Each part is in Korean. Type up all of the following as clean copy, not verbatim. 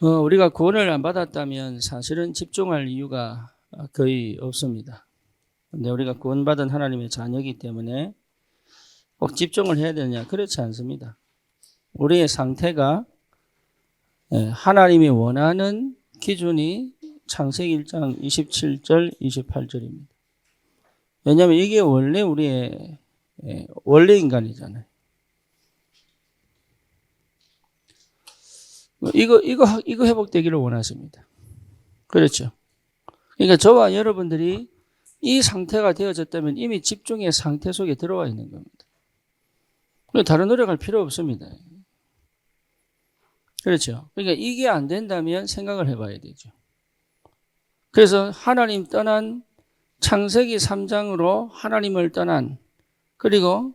우리가 구원을 안 받았다면 사실은 집중할 이유가 거의 없습니다. 근데 우리가 구원받은 하나님의 자녀이기 때문에 꼭 집중을 해야 되느냐? 그렇지 않습니다. 우리의 상태가 하나님이 원하는 기준이 창세기 1장 27절, 28절입니다. 왜냐하면 이게 원래 우리의 원래 인간이잖아요. 이거 회복되기를 원하십니다. 그렇죠. 그러니까 저와 여러분들이 이 상태가 되어졌다면 이미 집중의 상태 속에 들어와 있는 겁니다. 다른 노력할 필요 없습니다. 그렇죠. 그러니까 이게 안 된다면 생각을 해봐야 되죠. 그래서 하나님 떠난 창세기 3장으로 하나님을 떠난 그리고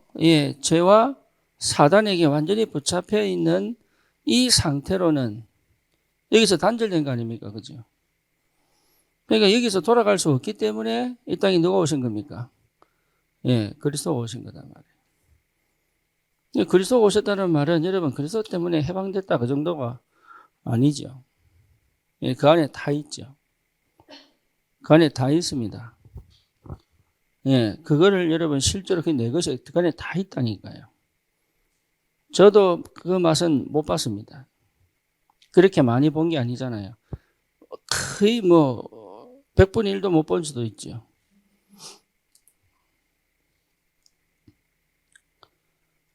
죄와 사단에게 완전히 붙잡혀 있는 이 상태로는 여기서 단절된 거 아닙니까? 그죠? 그러니까 여기서 돌아갈 수 없기 때문에 이 땅에 누가 오신 겁니까? 그리스도가 오신 거단 말이에요. 그리스도가 오셨다는 말은 여러분 그리스도 때문에 해방됐다 그 정도가 아니죠. 그 안에 다 있죠. 그 안에 다 있습니다. 그거를 여러분 실제로 내 것이 그 안에 다 있다니까요. 저도 그 맛은 못 봤습니다. 그렇게 많이 본 게 아니잖아요. 거의 100분의 1도 못 본 수도 있죠.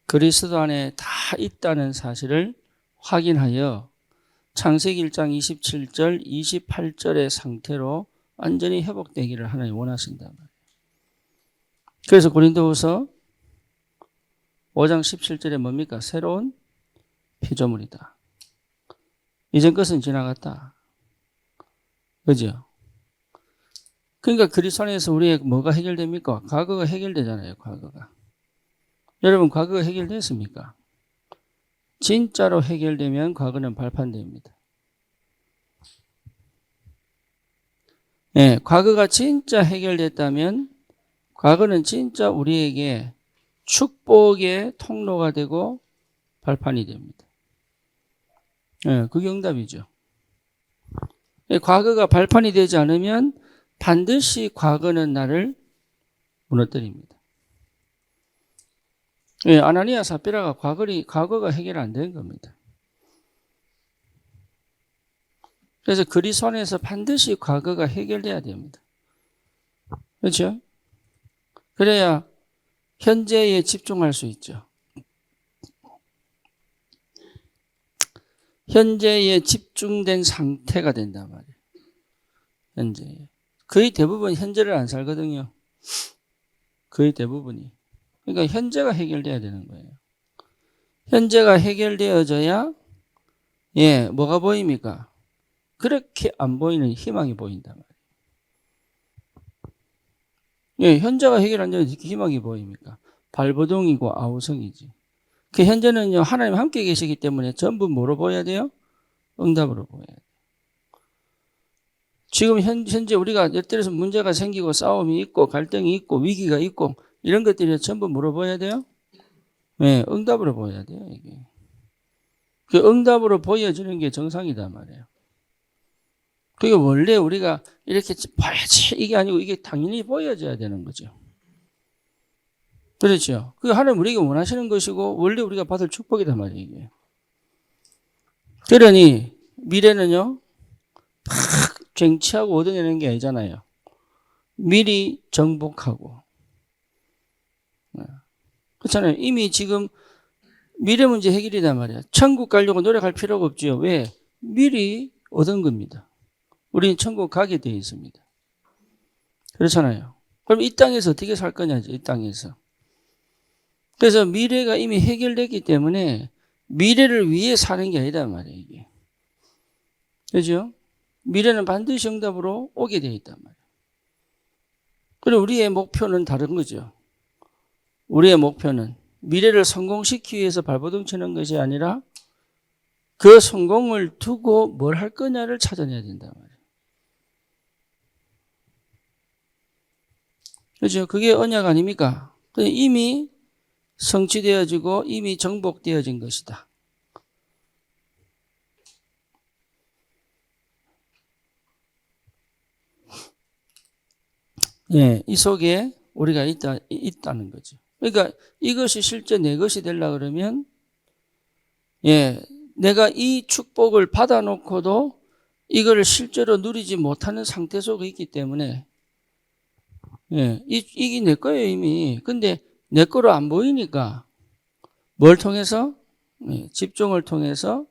그리스도 안에 다 있다는 사실을 확인하여 창세기 1장 27절, 28절의 상태로 완전히 회복되기를 하나님 원하신단 말이에요. 그래서 고린도후서 5장 17절에 뭡니까? 새로운 피조물이다. 이전 것은 지나갔다. 그죠? 그러니까 그리스도 안에서 우리의 뭐가 해결됩니까? 과거가 해결되잖아요. 과거가. 여러분 과거가 해결됐습니까? 진짜로 해결되면 과거는 발판됩니다. 과거가 진짜 해결됐다면 과거는 진짜 우리에게 축복의 통로가 되고 발판이 됩니다. 그게 응답이죠. 과거가 발판이 되지 않으면 반드시 과거는 나를 무너뜨립니다. 아나니아 삽비라가 과거가 해결 안 된 겁니다. 그래서 그리스도 안에서 반드시 과거가 해결돼야 됩니다. 그렇죠? 그래야 현재에 집중할 수 있죠. 현재에 집중된 상태가 된단 말이에요. 현재에. 거의 대부분 현재를 안 살거든요. 거의 대부분이. 그러니까 현재가 해결돼야 되는 거예요. 현재가 해결되어져야 뭐가 보입니까? 그렇게 안 보이는 희망이 보인단 말이에요. 현재가 해결 안 되면 희망이 보입니까? 발버둥이고 아우성이지. 그 현재는요, 하나님 함께 계시기 때문에 전부 뭐로 보여야 돼요? 응답으로 보여야 돼요. 지금 현재 우리가 엿들어서 문제가 생기고 싸움이 있고 갈등이 있고 위기가 있고 이런 것들이 전부 뭐로 보여야 돼요? 응답으로 보여야 돼요. 이게. 그 응답으로 보여지는 게 정상이단 말이에요. 그게 원래 우리가 이렇게 봐야지 이게 아니고 이게 당연히 보여져야 되는 거죠. 그렇죠. 그 하나님 우리에게 원하시는 것이고 원래 우리가 받을 축복이단 말이에요. 이게. 그러니 미래는요 팍 쟁취하고 얻어내는 게 아니잖아요. 미리 정복하고. 그렇잖아요. 이미 지금 미래 문제 해결이단 말이야. 천국 가려고 노력할 필요가 없죠. 왜? 미리 얻은 겁니다. 우리는 천국 가게 되어 있습니다. 그렇잖아요. 그럼 이 땅에서 어떻게 살 거냐죠. 이 땅에서. 그래서 미래가 이미 해결됐기 때문에 미래를 위해 사는 게 아니단 말이에요. 이게. 그렇죠? 미래는 반드시 응답으로 오게 되어 있단 말이에요. 그리고 우리의 목표는 다른 거죠. 우리의 목표는 미래를 성공시키기 위해서 발버둥 치는 것이 아니라 그 성공을 두고 뭘 할 거냐를 찾아내야 된단 말이에요. 그렇죠? 그게 언약 아닙니까? 이미 성취되어지고 이미 정복되어진 것이다. 예, 이 속에 우리가 있다는 거죠. 그러니까 이것이 실제 내 것이 되려고 그러면, 예, 내가 이 축복을 받아놓고도 이걸 실제로 누리지 못하는 상태 속에 있기 때문에, 예, 이게 내 거예요, 이미. 근데 내 거로 안 보이니까 뭘 통해서? 예, 집중을 통해서,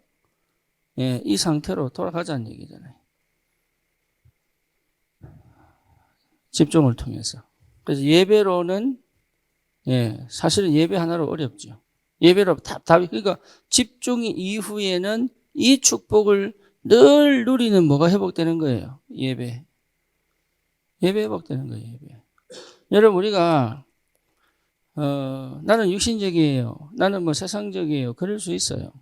예, 이 상태로 돌아가자는 얘기잖아요. 집중을 통해서. 그래서 예배로는, 예, 사실은 예배 하나로 어렵죠. 예배로 답이, 그러니까 집중이 이후에는 이 축복을 늘 누리는 뭐가 회복되는 거예요? 예배. 예배 회복되는 거예요, 예배. 여러분, 우리가, 나는 육신적이에요. 나는 뭐 세상적이에요. 그럴 수 있어요.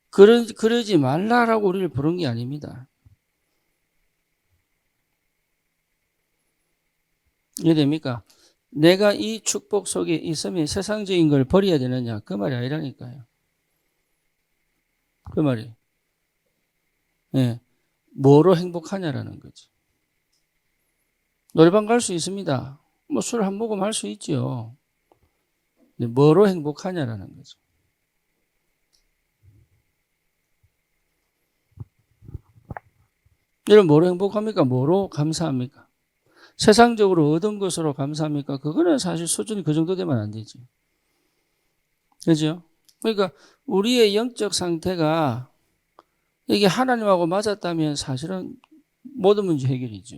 그러지 말라라고 우리를 부른 게 아닙니다. 이해됩니까? 내가 이 축복 속에 있으면 세상적인 걸 버려야 되느냐? 그 말이 아니라니까요. 그 말이. 예. 뭐로 행복하냐라는 거지. 노래방 갈 수 있습니다. 뭐 술 한 모금 할 수 있죠. 근데 뭐로 행복하냐라는 거죠. 여러분, 뭐로 행복합니까? 뭐로 감사합니까? 세상적으로 얻은 것으로 감사합니까? 그거는 사실 수준이 그 정도 되면 안 되지. 그죠? 그러니까 우리의 영적 상태가 이게 하나님하고 맞았다면 사실은 모든 문제 해결이죠.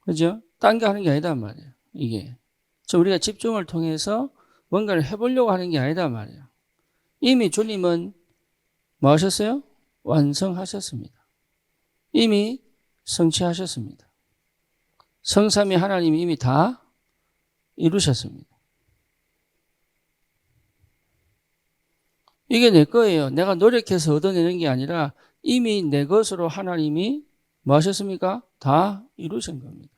그죠? 딴 게 하는 게 아니다 말이에요. 이게. 우리가 집중을 통해서 뭔가를 해보려고 하는 게 아니다 말이에요. 이미 주님은 뭐 하셨어요? 완성하셨습니다. 이미 성취하셨습니다. 성삼위 하나님이 이미 다 이루셨습니다. 이게 내 거예요. 내가 노력해서 얻어내는 게 아니라 이미 내 것으로 하나님이 뭐 하셨습니까? 다 이루신 겁니다.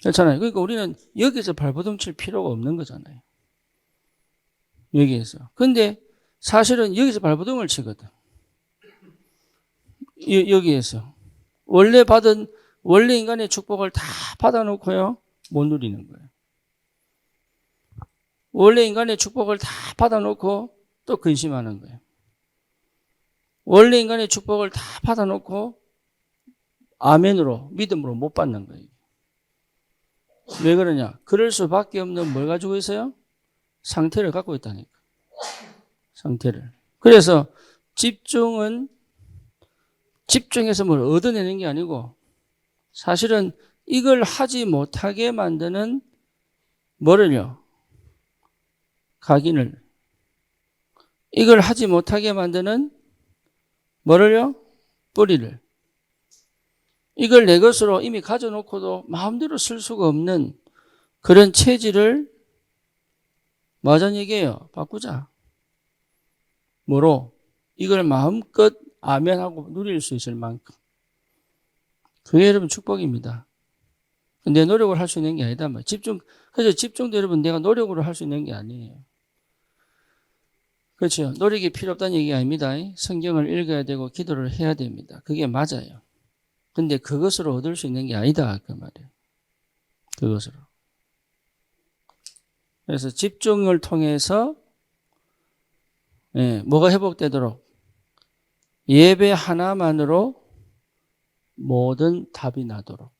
그렇잖아요. 그러니까 우리는 여기서 발버둥 칠 필요가 없는 거잖아요. 여기에서. 근데 사실은 여기서 발버둥을 치거든. 여기에서. 원래 인간의 축복을 다 받아놓고요. 못 누리는 거예요. 원래 인간의 축복을 다 받아놓고 또 근심하는 거예요. 원래 인간의 축복을 다 받아놓고 아멘으로, 믿음으로 못 받는 거예요. 왜 그러냐? 그럴 수밖에 없는 뭘 가지고 있어요? 상태를 갖고 있다니까. 상태를. 그래서 집중해서 뭘 얻어내는 게 아니고 사실은 이걸 하지 못하게 만드는 뭐를요? 각인을. 이걸 하지 못하게 만드는 뭐를요? 뿌리를. 이걸 내 것으로 이미 가져놓고도 마음대로 쓸 수가 없는 그런 체질을 뭐 하자는 얘기예요? 바꾸자. 뭐로? 이걸 마음껏 아멘하고 누릴 수 있을 만큼. 그게 여러분 축복입니다. 내 노력을 할 수 있는 게 아니다. 그래서 집중도 여러분 내가 노력으로 할 수 있는 게 아니에요. 그렇죠. 노력이 필요 없다는 얘기가 아닙니다. 성경을 읽어야 되고 기도를 해야 됩니다. 그게 맞아요. 근데 그것으로 얻을 수 있는 게 아니다. 그 말이에요. 그것으로. 그래서 집중을 통해서 뭐가 회복되도록 예배 하나만으로 모든 답이 나도록.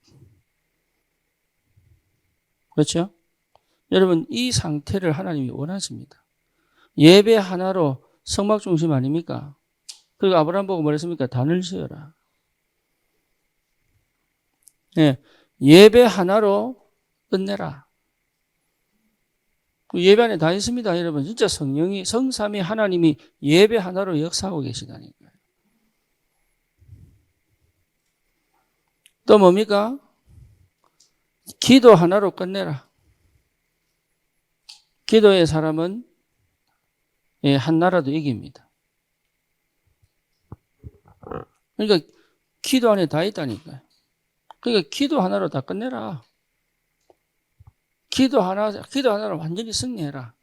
그렇죠? 여러분 이 상태를 하나님이 원하십니다. 예배 하나로 성막 중심 아닙니까? 그리고 아브라함 보고 뭐랬습니까? 단을 지어라. 예배 하나로 끝내라. 예배 안에 다 있습니다. 여러분 진짜 성삼위 하나님이 예배 하나로 역사하고 계시다니까요. 또 뭡니까? 기도 하나로 끝내라. 기도의 사람은 한 나라도 이깁니다. 그러니까 기도 안에 다 있다니까요. 그러니까 기도 하나로 다 끝내라. 기도 하나로 완전히 승리해라.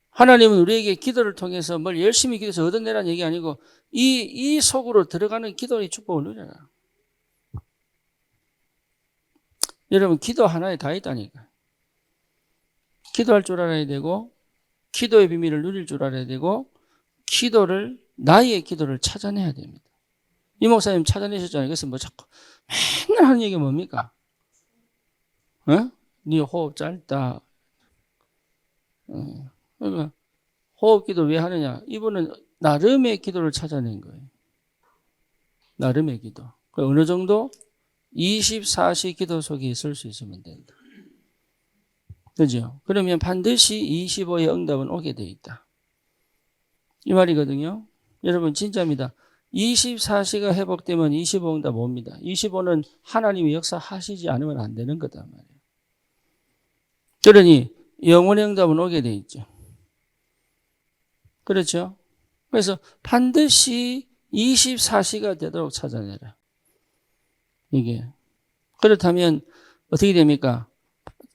하나님은 우리에게 기도를 통해서 뭘 열심히 기도해서 얻어내라는 얘기 아니고 이 속으로 들어가는 기도의 축복을 누려라. 여러분 기도 하나에 다 있다니까. 기도할 줄 알아야 되고 기도의 비밀을 누릴 줄 알아야 되고 나의 기도를 찾아내야 됩니다. 이 목사님 찾아내셨잖아요. 그래서 뭐 자꾸 맨날 하는 얘기가 뭡니까? 네 호흡 짧다. 그러니까 호흡 기도 왜 하느냐? 이분은 나름의 기도를 찾아낸 거예요. 나름의 기도. 어느 정도? 24시 기도 속에 있을 수 있으면 된다. 그죠? 그러면 반드시 25의 응답은 오게 돼 있다. 이 말이거든요. 여러분 진짜입니다. 24시가 회복되면 25 응답 옵니다. 25는 하나님이 역사하시지 않으면 안 되는 거단 말이에요. 그러니 영원의 응답은 오게 돼 있죠. 그렇죠? 그래서 반드시 24시가 되도록 찾아내라. 이게. 그렇다면 어떻게 됩니까?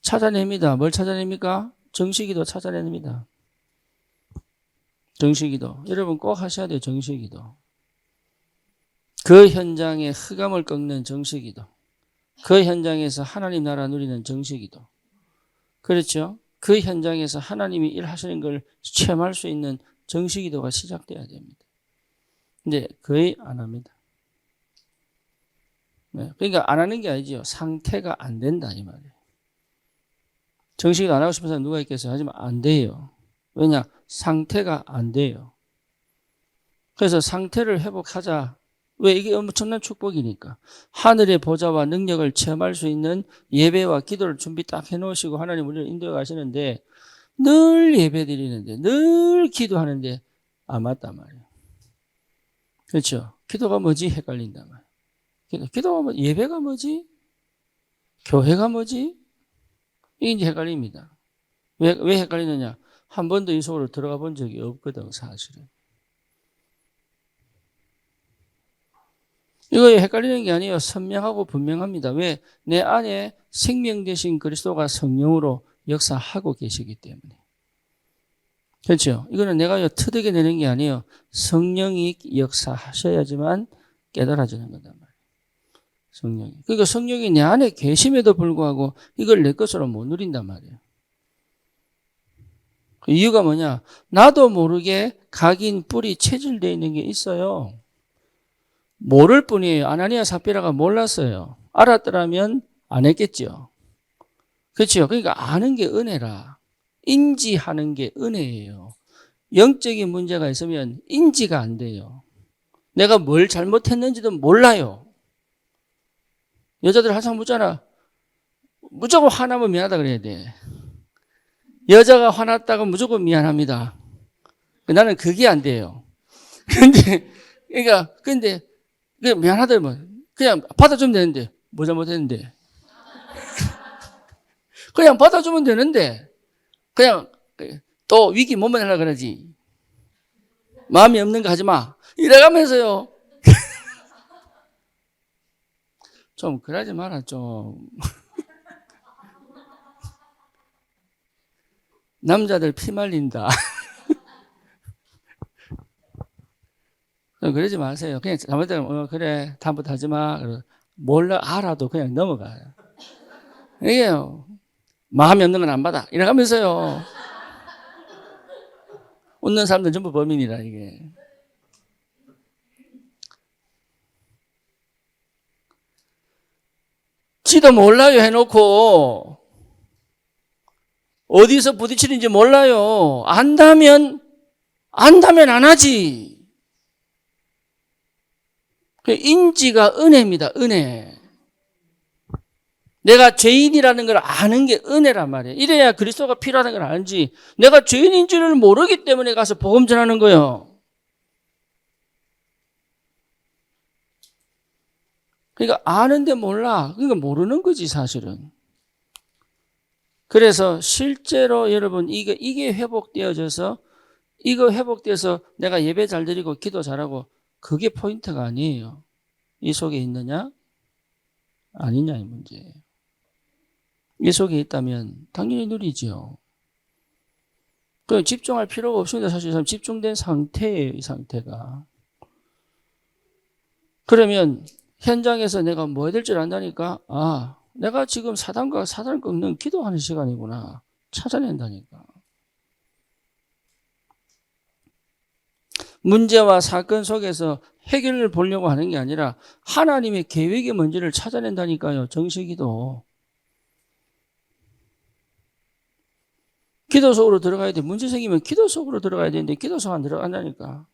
찾아냅니다. 뭘 찾아냅니까? 정시기도 찾아냅니다. 정시기도. 여러분 꼭 하셔야 돼요. 정시기도. 그 현장에 흑암을 꺾는 정시기도. 그 현장에서 하나님 나라 누리는 정시기도. 그렇죠? 그 현장에서 하나님이 일하시는 걸 체험할 수 있는 정시기도가 시작돼야 됩니다. 근데 거의 안 합니다. 네. 그러니까 안 하는 게 아니죠. 상태가 안 된다 이 말이에요. 정시기도 안 하고 싶은 사람 누가 있겠어요? 하지만 안 돼요. 왜냐? 상태가 안 돼요. 그래서 상태를 회복하자. 왜? 이게 엄청난 축복이니까. 하늘의 보좌와 능력을 체험할 수 있는 예배와 기도를 준비 딱 해놓으시고 하나님 우리를 인도해 가시는데 늘 예배 드리는데 늘 기도하는데 안 맞단 말이에요. 그렇죠? 기도가 뭐지? 헷갈린단 말이에요. 기도가 뭐, 예배가 뭐지? 교회가 뭐지? 이게 이제 헷갈립니다. 왜 헷갈리느냐? 한 번도 이 속으로 들어가 본 적이 없거든, 사실은. 이거 헷갈리는 게 아니에요. 선명하고 분명합니다. 왜? 내 안에 생명 되신 그리스도가 성령으로 역사하고 계시기 때문에. 그렇죠? 이거는 내가 터득에 내는 게 아니에요. 성령이 역사하셔야지만 깨달아지는 거단 말이에요. 성령이. 그러니까 성령이 내 안에 계심에도 불구하고 이걸 내 것으로 못 누린단 말이에요. 그 이유가 뭐냐? 나도 모르게 각인, 뿔이 체질되어 있는 게 있어요. 모를 뿐이에요. 아나니아 삽비라가 몰랐어요. 알았더라면 안 했겠죠. 그렇죠? 그러니까 아는 게 은혜라. 인지하는 게 은혜예요. 영적인 문제가 있으면 인지가 안 돼요. 내가 뭘 잘못했는지도 몰라요. 여자들 항상 묻잖아. 무조건 화나면 미안하다 그래야 돼. 여자가 화났다고 무조건 미안합니다. 나는 그게 안 돼요. 근데 미안하다면 그냥 받아주면 되는데 뭐 잘못했는데 그냥 받아주면 되는데 그냥 또 위기 못 만나려 그러지. 마음이 없는 거 하지 마. 이래가면서요. 좀 그러지 마라 좀. 남자들 피 말린다. 그러지 마세요. 그냥 잘못되면 그래 다음부터 하지 마. 몰라 알아도 그냥 넘어가요. 이게 마음이 없는 건 안 받아. 이래가면서요. 웃는 사람들 전부 범인이라 이게. 지도 몰라요 해놓고 어디서 부딪히는지 몰라요. 안다면 안 하지. 인지가 은혜입니다. 은혜. 내가 죄인이라는 걸 아는 게 은혜란 말이에요. 이래야 그리스도가 필요하다는 걸 알지. 내가 죄인인 줄을 모르기 때문에 가서 복음 전하는 거예요. 그러니까 아는데 몰라. 그러니까 모르는 거지 사실은. 그래서 실제로 여러분 이게 회복되어져서 이거 회복돼서 내가 예배 잘 드리고 기도 잘하고 그게 포인트가 아니에요. 이 속에 있느냐 아니냐 이 문제예요. 이 속에 있다면 당연히 누리죠. 그 집중할 필요가 없습니다. 사실 집중된 상태예요. 이 상태가. 그러면 현장에서 내가 뭐 해야 될 줄 안다니까. 내가 지금 사단과 사단을 꺾는 기도하는 시간이구나. 찾아낸다니까. 문제와 사건 속에서 해결을 보려고 하는 게 아니라 하나님의 계획이 뭔지를 찾아낸다니까요. 정식기도. 기도 속으로 들어가야 돼. 문제 생기면 기도 속으로 들어가야 되는데 기도 속 안 들어간다니까.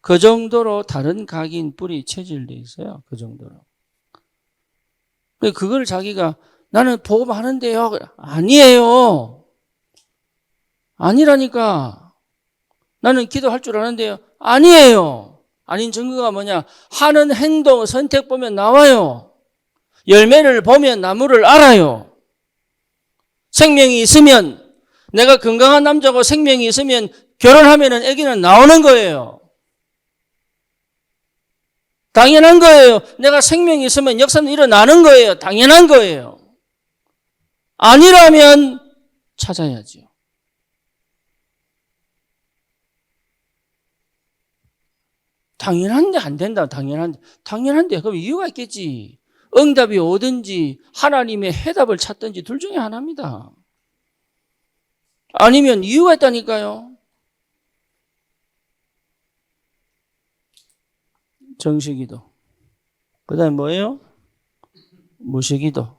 그 정도로 다른 각인 뿔이 체질돼 있어요. 그 정도로. 그걸 자기가 나는 복음하는데요. 아니에요. 아니라니까. 나는 기도할 줄 아는데요. 아니에요. 아닌 증거가 뭐냐? 하는 행동, 선택 보면 나와요. 열매를 보면 나무를 알아요. 생명이 있으면, 내가 건강한 남자고 생명이 있으면 결혼하면 아기는 나오는 거예요. 당연한 거예요. 내가 생명이 있으면 역사는 일어나는 거예요. 당연한 거예요. 아니라면 찾아야죠. 당연한데 안 된다. 당연한데 그럼 이유가 있겠지. 응답이 오든지 하나님의 해답을 찾든지 둘 중에 하나입니다. 아니면 이유가 있다니까요. 정식기도. 그 다음에 뭐예요? 무식기도.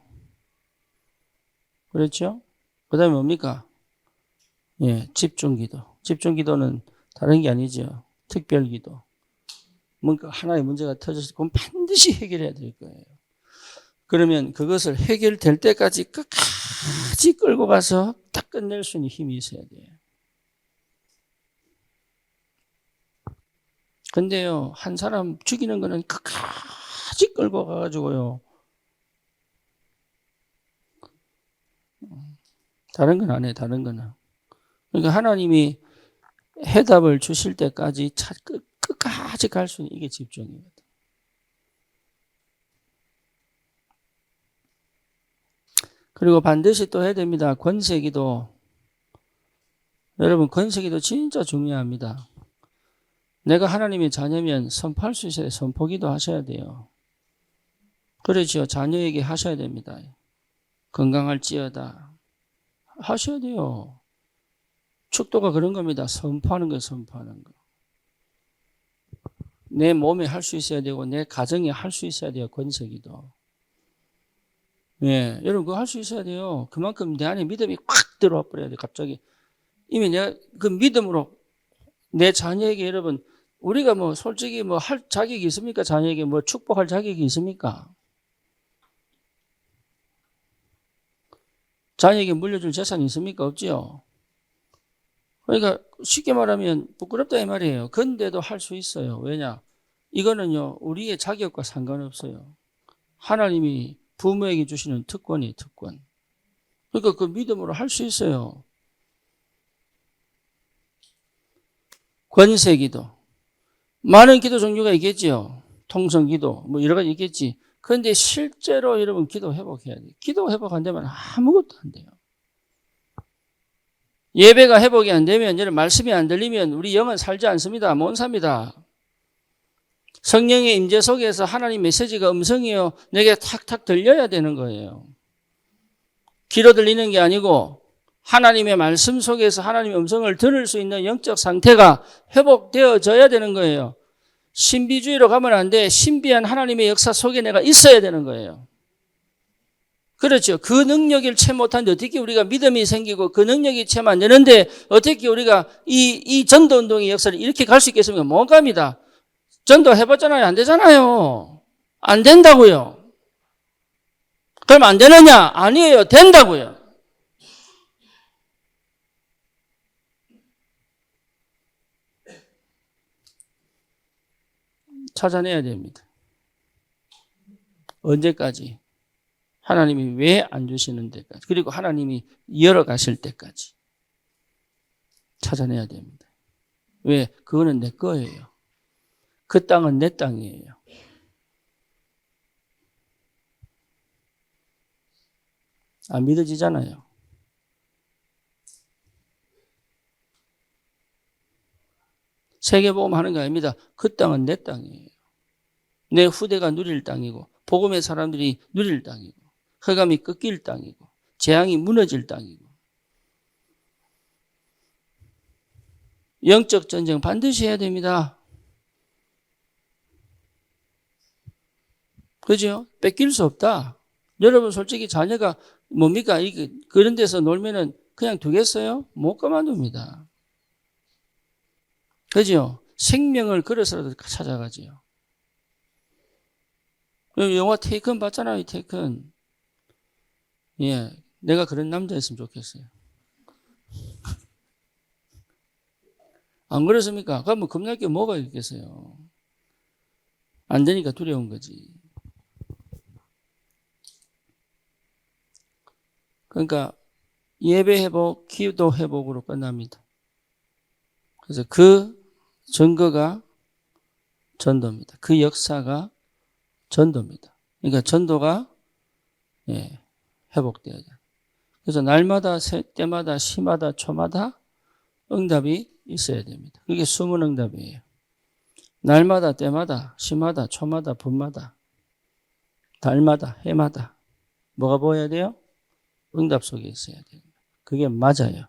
그렇죠? 그 다음에 뭡니까? 예, 집중기도. 집중기도는 다른 게 아니죠. 특별기도. 뭔가 하나의 문제가 터졌을 때 반드시 해결해야 될 거예요. 그러면 그것을 해결될 때까지 끝까지 끌고 가서 딱 끝낼 수 있는 힘이 있어야 돼요. 근데요, 한 사람 죽이는 거는 끝까지 끌고 가가지고요. 다른 건 안 해, 다른 거는. 그러니까 하나님이 해답을 주실 때까지 끝까지 갈 수 있는 이게 집중이거든. 그리고 반드시 또 해야 됩니다. 권세기도. 여러분, 권세기도 진짜 중요합니다. 내가 하나님의 자녀면 선포할 수 있어야 돼요. 선포기도 하셔야 돼요. 그렇죠. 자녀에게 하셔야 됩니다. 건강할지어다. 하셔야 돼요. 축도가 그런 겁니다. 선포하는 거, 선포하는 거. 내 몸에 할 수 있어야 되고 내 가정에 할 수 있어야 돼요. 권세기도. 예, 여러분 그거 할 수 있어야 돼요. 그만큼 내 안에 믿음이 꽉 들어와 버려야 돼요. 갑자기 이미 내가 그 믿음으로 내 자녀에게 여러분 우리가 뭐 솔직히 뭐 할 자격이 있습니까? 자녀에게 뭐 축복할 자격이 있습니까? 자녀에게 물려줄 재산이 있습니까? 없지요. 그러니까 쉽게 말하면 부끄럽다 이 말이에요. 근데도 할 수 있어요. 왜냐? 이거는요 우리의 자격과 상관없어요. 하나님이 부모에게 주시는 특권이에요. 특권. 그러니까 그 믿음으로 할 수 있어요. 권세기도. 많은 기도 종류가 있겠지요. 통성기도 뭐 여러 가지 있겠지. 그런데 실제로 여러분 기도 회복해야 돼요. 기도 회복 안 되면 아무것도 안 돼요. 예배가 회복이 안 되면 여러분 말씀이 안 들리면 우리 영은 살지 않습니다. 못 삽니다. 성령의 임재 속에서 하나님 메시지가 음성이요 내게 탁탁 들려야 되는 거예요. 귀로 들리는 게 아니고 하나님의 말씀 속에서 하나님의 음성을 들을 수 있는 영적 상태가 회복되어져야 되는 거예요. 신비주의로 가면 안 돼. 신비한 하나님의 역사 속에 내가 있어야 되는 거예요. 그렇죠. 그 능력을 채 못하는데 어떻게 우리가 믿음이 생기고 그 능력이 채 안 되는데 어떻게 우리가 이 전도운동의 역사를 이렇게 갈 수 있겠습니까? 못 갑니다. 전도 해봤잖아요. 안 되잖아요. 안 된다고요. 그럼 안 되느냐? 아니에요. 된다고요. 찾아내야 됩니다. 언제까지? 하나님이 왜 안 주시는 데까지. 그리고 하나님이 열어가실 때까지. 찾아내야 됩니다. 왜? 그거는 내 거예요. 그 땅은 내 땅이에요. 안 믿어지잖아요. 세계보험 하는 거 아닙니다. 그 땅은 내 땅이에요. 내 후대가 누릴 땅이고 복음의 사람들이 누릴 땅이고 흑암이 꺾일 땅이고 재앙이 무너질 땅이고 영적 전쟁 반드시 해야 됩니다. 그죠? 뺏길 수 없다. 여러분 솔직히 자녀가 뭡니까? 그런 데서 놀면은 그냥 두겠어요? 못 가만둡니다. 그죠? 생명을 걸어서라도 찾아가지요. 영화 테이큰 봤잖아요, 테이큰. 예. 내가 그런 남자였으면 좋겠어요. 안 그렇습니까? 그러면 겁날 게 뭐가 있겠어요? 안 되니까 두려운 거지. 그러니까 예배 회복, 기도 회복으로 끝납니다. 그래서 그 증거가 전도입니다. 그 역사가 전도입니다. 그러니까 전도가 회복돼야 돼요. 그래서 날마다, 때마다, 시마다, 초마다 응답이 있어야 됩니다. 그게 숨은 응답이에요. 날마다, 때마다, 시마다, 초마다, 분마다, 달마다, 해마다 뭐가 보여야 돼요? 응답 속에 있어야 돼요. 그게 맞아요.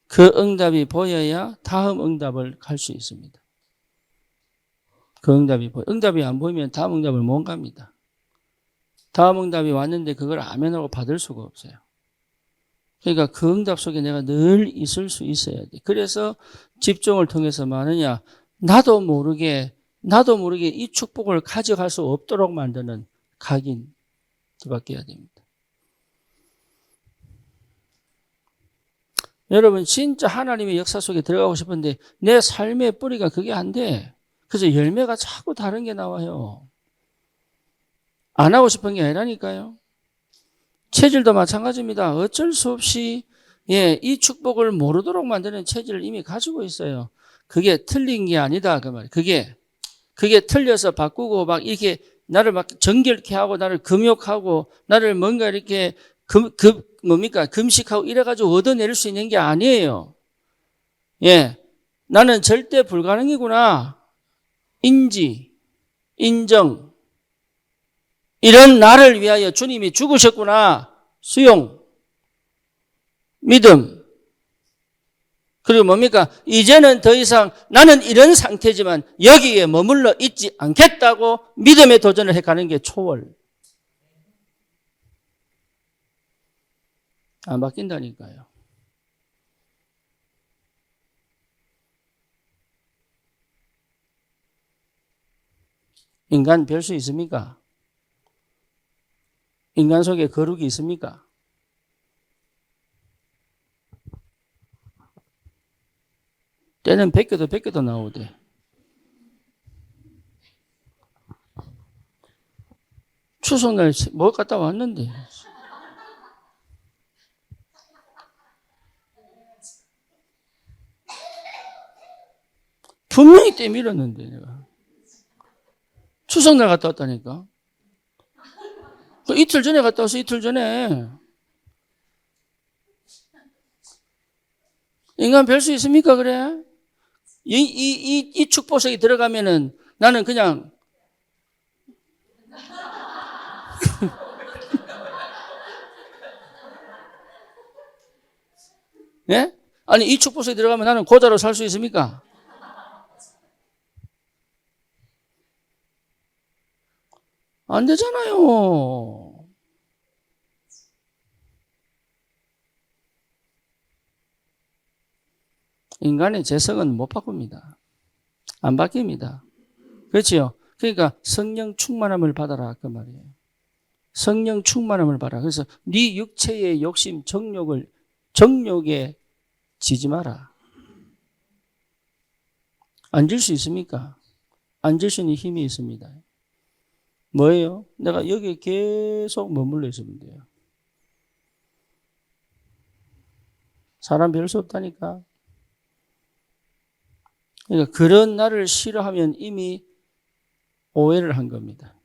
그 응답이 보여야 다음 응답을 갈 수 있습니다. 그 응답이 안 보이면 다음 응답을 못 갑니다. 다음 응답이 왔는데 그걸 아멘하고 받을 수가 없어요. 그러니까 그 응답 속에 내가 늘 있을 수 있어야 돼. 그래서 집중을 통해서 뭐하느냐? 나도 모르게 이 축복을 가져갈 수 없도록 만드는 각인 뒤바뀌어야 됩니다. 여러분 진짜 하나님의 역사 속에 들어가고 싶은데 내 삶의 뿌리가 그게 안 돼. 그래서 열매가 자꾸 다른 게 나와요. 안 하고 싶은 게 아니라니까요. 체질도 마찬가지입니다. 어쩔 수 없이 이 축복을 모르도록 만드는 체질을 이미 가지고 있어요. 그게 틀린 게 아니다 그 말이에요. 그게 틀려서 바꾸고 막 이렇게 나를 막 정결케 하고 나를 금욕하고 나를 뭔가 이렇게 금식하고 이래가지고 얻어낼 수 있는 게 아니에요. 나는 절대 불가능이구나. 인정. 이런 나를 위하여 주님이 죽으셨구나. 수용, 믿음. 그리고 뭡니까? 이제는 더 이상 나는 이런 상태지만 여기에 머물러 있지 않겠다고 믿음의 도전을 해가는 게 초월. 안 바뀐다니까요. 인간 별 수 있습니까? 인간 속에 거룩이 있습니까? 때는 베껴도 나오대. 추석날 뭐 갔다 왔는데. 분명히 때 밀었는데 내가. 추석날 갔다 왔다니까. 이틀 전에 갔다 왔어, 이틀 전에. 인간 별 수 있습니까, 그래? 이 축복석에 들어가면은 나는 그냥 예? 아니 이 축복석에 들어가면 나는 고자로 살 수 있습니까? 안 되잖아요. 인간의 재성은 못 바꿉니다. 안 바뀝니다. 그렇지요? 그러니까 성령 충만함을 받아라 그 말이에요. 성령 충만함을 받아라. 그래서 네 육체의 욕심, 정욕에 지지 마라. 앉을 수 있습니까? 앉을 수 있는 힘이 있습니다. 뭐예요? 내가 여기에 계속 머물러 있으면 돼요. 사람 별 수 없다니까. 그러니까 그런 나를 싫어하면 이미 오해를 한 겁니다.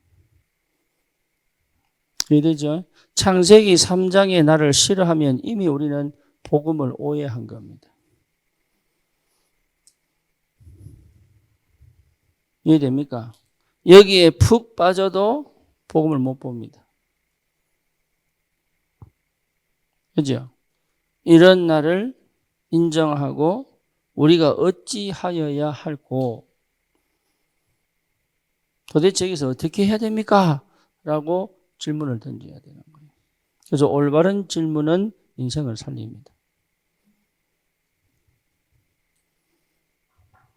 이해되죠? 창세기 3장의 나를 싫어하면 이미 우리는 복음을 오해한 겁니다. 이해됩니까? 여기에 푹 빠져도 복음을 못 봅니다. 그죠? 이런 날을 인정하고 우리가 어찌하여야 할고 도대체 여기서 어떻게 해야 됩니까? 라고 질문을 던져야 되는 거예요. 그래서 올바른 질문은 인생을 살립니다.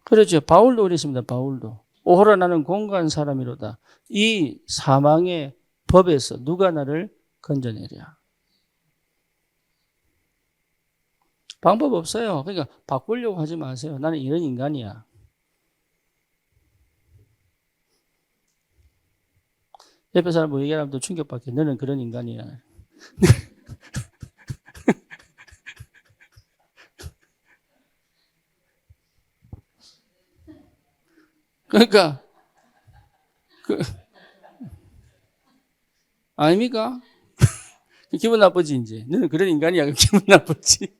그렇죠. 바울도 그랬습니다. 바울도. 오호라 나는 공고한 사람이로다. 이 사망의 법에서 누가 나를 건져내랴. 방법 없어요. 그러니까 바꾸려고 하지 마세요. 나는 이런 인간이야. 옆에 사람 뭐 얘기하면 또 충격받게. 너는 그런 인간이야. 그러니까 아닙니까? 기분 나쁘지 이제. 너는 그런 인간이야. 기분 나쁘지.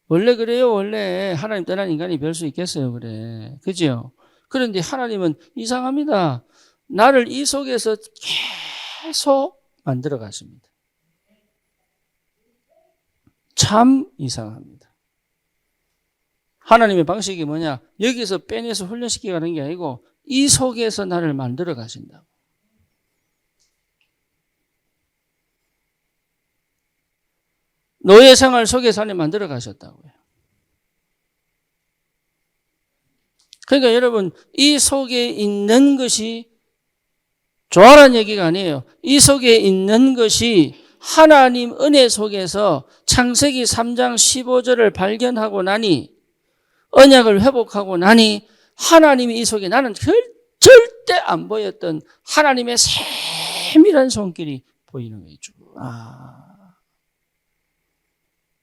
원래 그래요. 원래 하나님 떠난 인간이 별 수 있겠어요. 그래. 그죠? 그런데 하나님은 이상합니다. 나를 이 속에서 계속 만들어 가십니다. 참 이상합니다. 하나님의 방식이 뭐냐? 여기서 빼내서 훈련시키게 가는 게 아니고 이 속에서 나를 만들어 가신다고. 노예 생활 속에서 하나님 만들어 가셨다고요. 그러니까 여러분 이 속에 있는 것이 좋아라는 얘기가 아니에요. 이 속에 있는 것이 하나님 은혜 속에서 창세기 3장 15절을 발견하고 나니 언약을 회복하고 나니 하나님이 이 속에 나는 절대 안 보였던 하나님의 세밀한 손길이 보이는 거죠.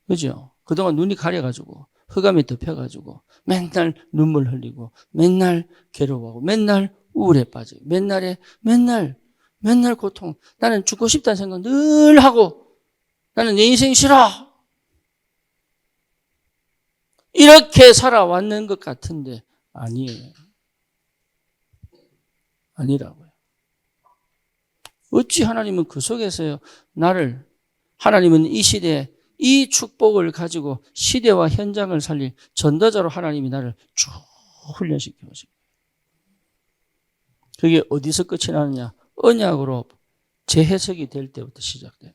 그죠? 그동안 눈이 가려가지고 흑암에 덮여가지고 맨날 눈물 흘리고 맨날 괴로워하고 맨날 우울에 빠져요. 맨날 고통. 나는 죽고 싶다는 생각 늘 하고 나는 내 인생 싫어. 이렇게 살아왔는 것 같은데 아니에요. 아니라고요. 어찌 하나님은 그 속에서요 나를 하나님은 이 시대에 이 축복을 가지고 시대와 현장을 살릴 전도자로 하나님이 나를 쭉 훈련시켜 오신 거예요. 그게 어디서 끝이 나느냐? 언약으로 재해석이 될 때부터 시작돼요.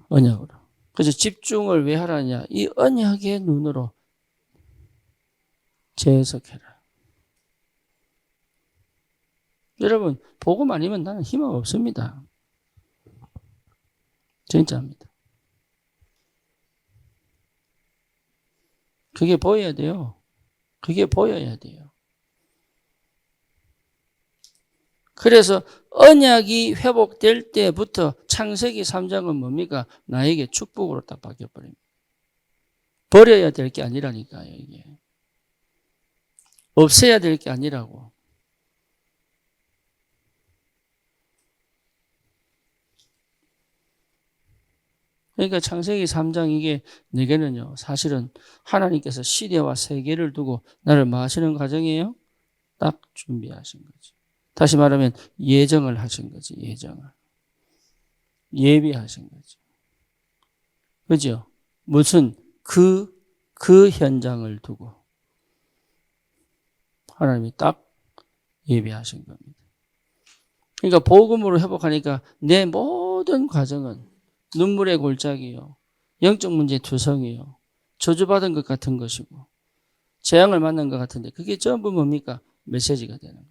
언약으로. 그래서 집중을 왜 하라냐? 이 언약의 눈으로 재해석해라. 여러분, 복음 아니면 나는 희망 없습니다. 진짜입니다. 그게 보여야 돼요. 그게 보여야 돼요. 그래서 언약이 회복될 때부터 창세기 3장은 뭡니까? 나에게 축복으로 딱 바뀌어버립니다. 버려야 될 게 아니라니까요, 이게. 없애야 될 게 아니라고. 그러니까 창세기 3장 이게 내게는요, 사실은 하나님께서 시대와 세계를 두고 나를 뭐 하시는 과정이에요? 딱 준비하신 거지. 다시 말하면 예정을 하신 거지, 예정을. 예비하신 거지. 그죠? 무슨 그 현장을 두고 하나님이 딱 예비하신 겁니다. 그러니까 복음으로 회복하니까 내 모든 과정은 눈물의 골짜기요, 영적 문제의 투성이요, 저주받은 것 같은 것이고 재앙을 만난 것 같은데 그게 전부 뭡니까? 메시지가 되는 거예요.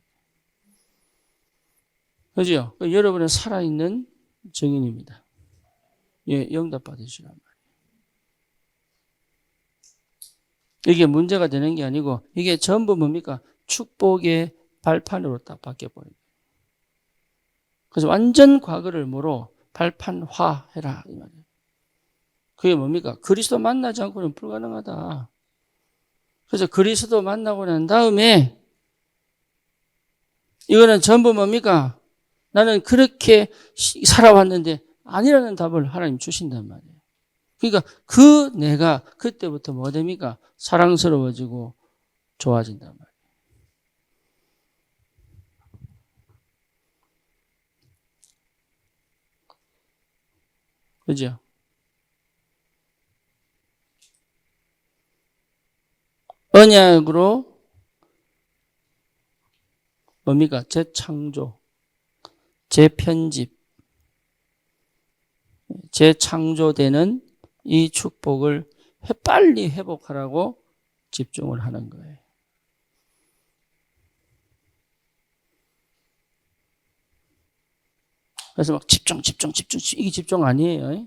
그죠? 여러분은 살아있는 증인입니다. 예, 영답 받으시란 말이에요. 이게 문제가 되는 게 아니고 이게 전부 뭡니까? 축복의 발판으로 딱 바뀌어버립니다. 그래서 완전 과거를 뭐로 발판화해라 이 말이에요. 그게 뭡니까? 그리스도 만나지 않고는 불가능하다. 그래서 그리스도 만나고 난 다음에 이거는 전부 뭡니까? 나는 그렇게 살아왔는데 아니라는 답을 하나님 주신단 말이에요. 그러니까 그 내가 그때부터 뭐 됩니까? 사랑스러워지고 좋아진단 말이에요. 그죠? 언약으로 뭡니까? 재창조, 재편집, 재창조되는 이 축복을 빨리 회복하라고 집중을 하는 거예요. 그래서 막 집중, 이게 집중 아니에요.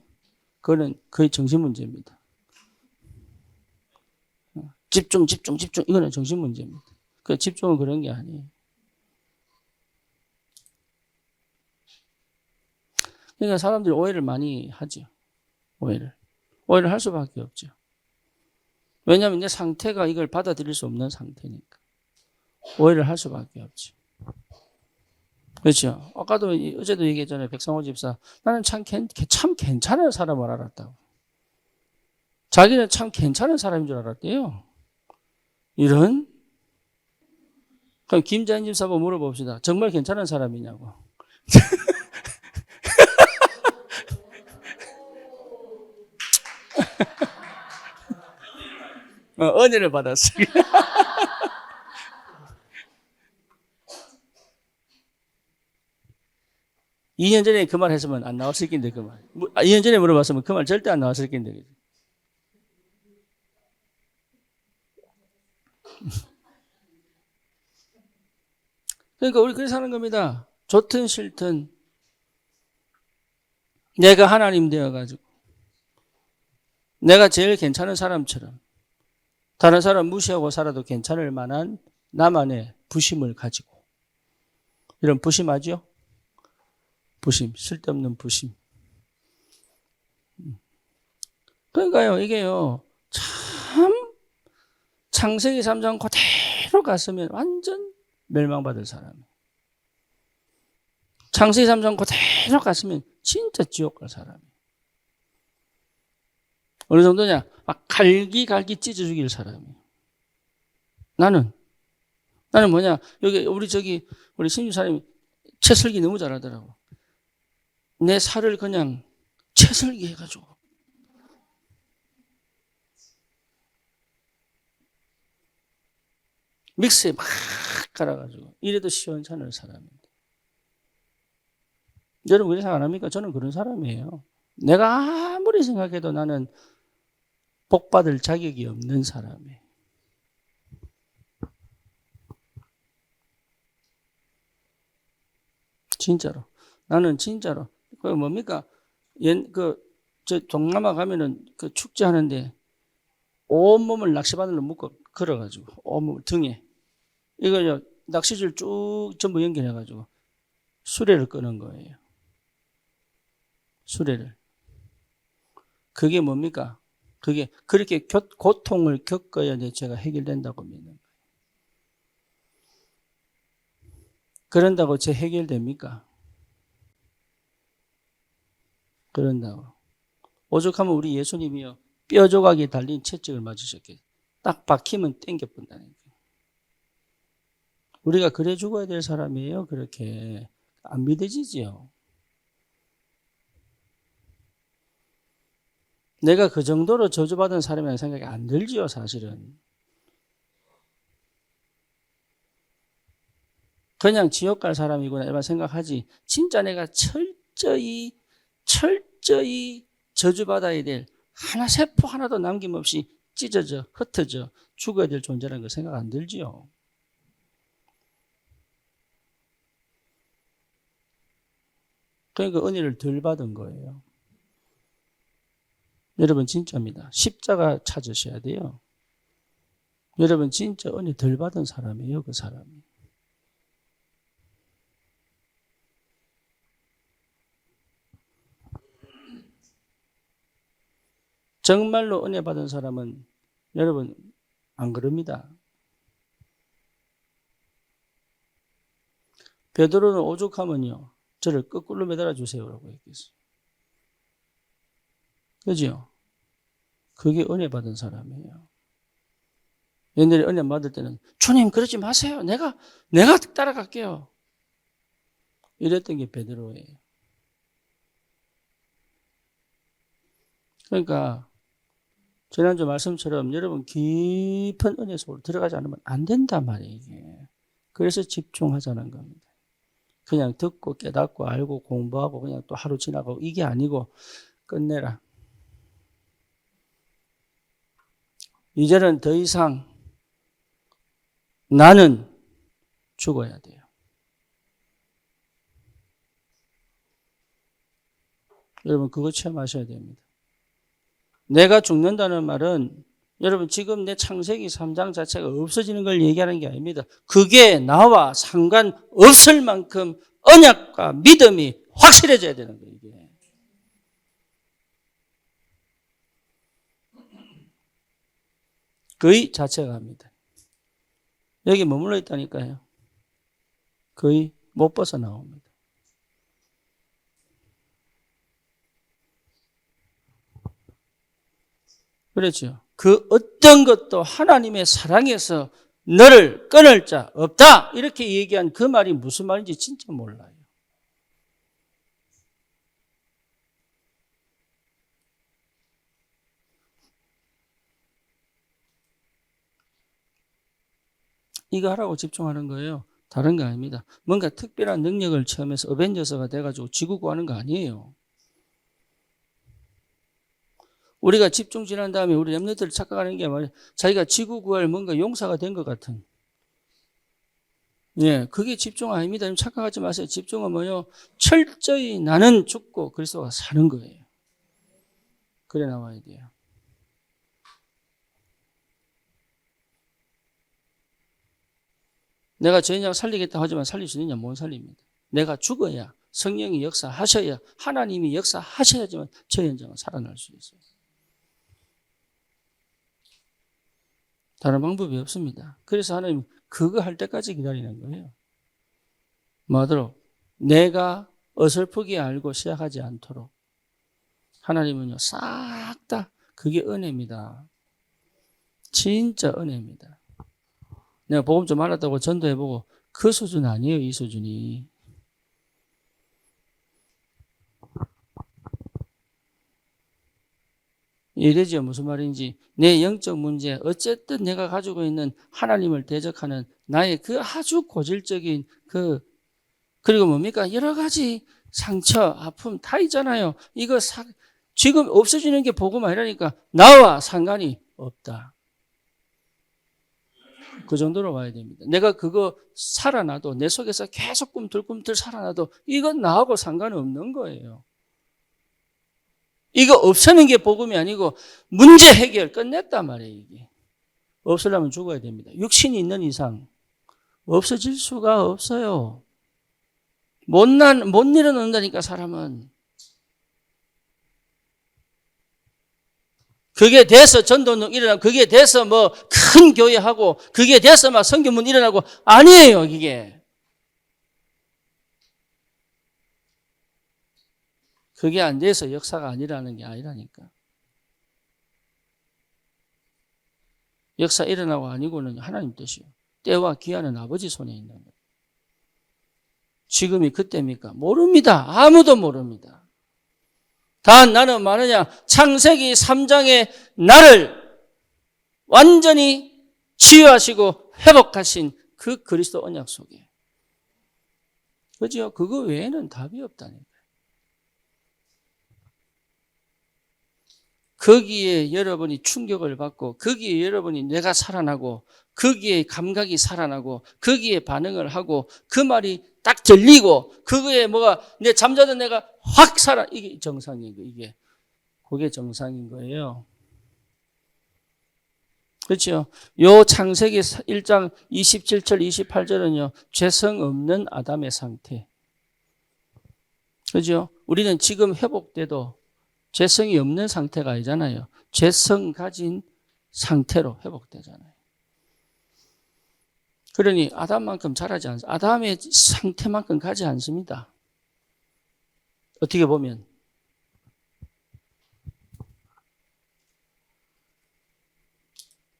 그거는 거의 정신 문제입니다. 집중. 이거는 정신 문제입니다. 그 집중은 그런 게 아니에요. 그러니까 사람들이 오해를 많이 하죠. 오해를 할 수밖에 없죠. 왜냐하면 내 상태가 이걸 받아들일 수 없는 상태니까. 오해를 할 수밖에 없죠. 그렇죠. 아까도 어제도 얘기했잖아요. 백상호 집사. 나는 참 괜찮은 사람을 알았다고. 자기는 참 괜찮은 사람인 줄 알았대요. 이런? 그럼 김자인 집사 한번 물어봅시다. 정말 괜찮은 사람이냐고. 은혜를 받았어요. 2년 전에 그 말 했으면 안 나왔을 텐데, 그 말. 2년 전에 물어봤으면 그 말 절대 안 나왔을 텐데. 그러니까 우리 그렇게 사는 겁니다. 좋든 싫든 내가 하나님 되어가지고 내가 제일 괜찮은 사람처럼 다른 사람 무시하고 살아도 괜찮을 만한 나만의 부심을 가지고 이런 부심하죠? 부심, 쓸데없는 부심. 그러니까요, 이게요, 참 창세기 3장 그대로 갔으면 완전 멸망받을 사람이에요. 창세기 3장 그대로 갔으면 진짜 지옥 갈 사람이에요. 어느 정도냐? 막 갈기 찢어 죽일 사람이에요. 나는 뭐냐? 여기 우리 신주사님이 채설기 너무 잘하더라고. 내 살을 그냥 채설기 해가지고 믹스에 막 갈아가지고 이래도 시원찮을 사람입니다. 여러분 그런 생각 안 합니까? 저는 그런 사람이에요. 내가 아무리 생각해도 나는 복받을 자격이 없는 사람이에요. 진짜로. 나는 진짜로. 그 뭡니까? 저 동남아 가면은 그 축제하는데 온몸을 낚시바늘로 묶어 걸어가지고 온몸 등에 이거 낚시줄 쭉 전부 연결해가지고 수레를 끄는 거예요. 수레를. 그게 뭡니까? 그게 그렇게 고통을 겪어야 내 죄가 해결된다고 믿는 거예요. 그런다고 죄 해결됩니까? 그런다고. 오죽하면 우리 예수님이요. 뼈 조각이 달린 채찍을 맞으셨겠어요. 딱 박히면 땡겨본다니까. 우리가 그래 죽어야 될 사람이에요. 그렇게. 안 믿어지지요. 내가 그 정도로 저주받은 사람이라는 생각이 안 들지요, 사실은. 그냥 지옥 갈 사람이구나 이런 생각하지. 진짜 내가 철저히 저주받아야 될 하나 세포 하나도 남김없이 찢어져 흩어져 죽어야 될 존재라는 거 생각 안 들지요. 그러니까 은혜를 덜 받은 거예요. 여러분 진짜입니다. 십자가 찾으셔야 돼요. 여러분 진짜 은혜 덜 받은 사람이에요. 그 사람이. 정말로 은혜 받은 사람은 여러분 안 그럽니다. 베드로는 오죽하면요. 저를 거꾸로 매달아 주세요라고 했겠어요. 그죠? 그게 은혜 받은 사람이에요. 옛날에 은혜 받을 때는 주님 그러지 마세요. 내가 따라갈게요. 이랬던 게 베드로예요. 그러니까 지난주 말씀처럼 여러분 깊은 은혜 속으로 들어가지 않으면 안 된단 말이에요. 이게. 그래서 집중하자는 겁니다. 그냥 듣고 깨닫고 알고 공부하고 그냥 또 하루 지나가고 이게 아니고 끝내라. 이제는 더 이상 나는 죽어야 돼요. 여러분 그거 체험하셔야 됩니다. 내가 죽는다는 말은 여러분 지금 내 창세기 3장 자체가 없어지는 걸 얘기하는 게 아닙니다. 그게 나와 상관없을 만큼 언약과 믿음이 확실해져야 되는 거예요. 이게. 거의 자체가 합니다. 여기 머물러 있다니까요. 거의 못 벗어나옵니다. 그렇죠. 그 어떤 것도 하나님의 사랑에서 너를 끊을 자 없다. 이렇게 얘기한 그 말이 무슨 말인지 진짜 몰라요. 이거 하라고 집중하는 거예요. 다른 거 아닙니다. 뭔가 특별한 능력을 체험해서 어벤져스가 돼가지고 지구 구하는 거 아니에요. 우리가 집중 지난 다음에 우리 렘넌트를 착각하는 게 말이야. 자기가 지구 구할 뭔가 용사가 된 것 같은. 예, 그게 집중 아닙니다. 착각하지 마세요. 집중은 뭐요? 철저히 나는 죽고 그리스도가 사는 거예요. 그래 나와야 돼요. 내가 저 현장 살리겠다 하지만 살릴 수 있느냐? 못 살립니다. 내가 죽어야 성령이 역사하셔야 하나님이 역사하셔야지만 저 현장은 살아날 수 있어요. 다른 방법이 없습니다. 그래서 하나님 그거 할 때까지 기다리는 거예요. 뭐하도록? 내가 어설프게 알고 시작하지 않도록. 하나님은요, 싹 다 그게 은혜입니다. 진짜 은혜입니다. 내가 복음 좀 알았다고 전도해보고 그 수준 아니에요, 이 수준이. 이래지요. 무슨 말인지. 내 영적 문제, 어쨌든 내가 가지고 있는 하나님을 대적하는 나의 그 아주 고질적인 그리고 뭡니까? 여러 가지 상처, 아픔 다 있잖아요. 이거 지금 없어지는 게 복음 아니라니까 나와 상관이 없다. 그 정도로 와야 됩니다. 내가 그거 살아나도 내 속에서 계속 꿈틀꿈틀 살아나도 이건 나하고 상관없는 거예요. 이거 없애는 게 복음이 아니고 문제 해결 끝냈단 말이에요. 이게 없으려면 죽어야 됩니다. 육신이 있는 이상 없어질 수가 없어요. 못 일어난다니까 사람은. 그게 돼서 전도는 일어나고 그게 돼서 뭐 큰 교회하고 그게 돼서 막 선교문 일어나고 아니에요. 이게 그게 안 돼서 역사가 아니라는 게 아니라니까. 역사 일어나고 아니고는 하나님 뜻이요. 때와 기한은 아버지 손에 있는 거예요. 지금이 그때입니까? 모릅니다. 아무도 모릅니다. 단 나는 뭐느냐? 창세기 3장에 나를 완전히 치유하시고 회복하신 그 그리스도 언약 속에. 그죠? 그거 외에는 답이 없다니까요. 거기에 여러분이 충격을 받고 거기에 여러분이 내가 살아나고 거기에 감각이 살아나고 거기에 반응을 하고 그 말이 딱 들리고 그거에 뭐가 내 잠자던 내가 확 이게 정상인 거예요. 이게 그게 정상인 거예요. 그렇죠? 요 창세기 1장 27절 28절은요. 죄성 없는 아담의 상태. 그렇죠? 우리는 지금 회복돼도 죄성이 없는 상태가 아니잖아요. 죄성 가진 상태로 회복되잖아요. 그러니 아담만큼 자라지 않습니다. 아담의 상태만큼 가지 않습니다. 어떻게 보면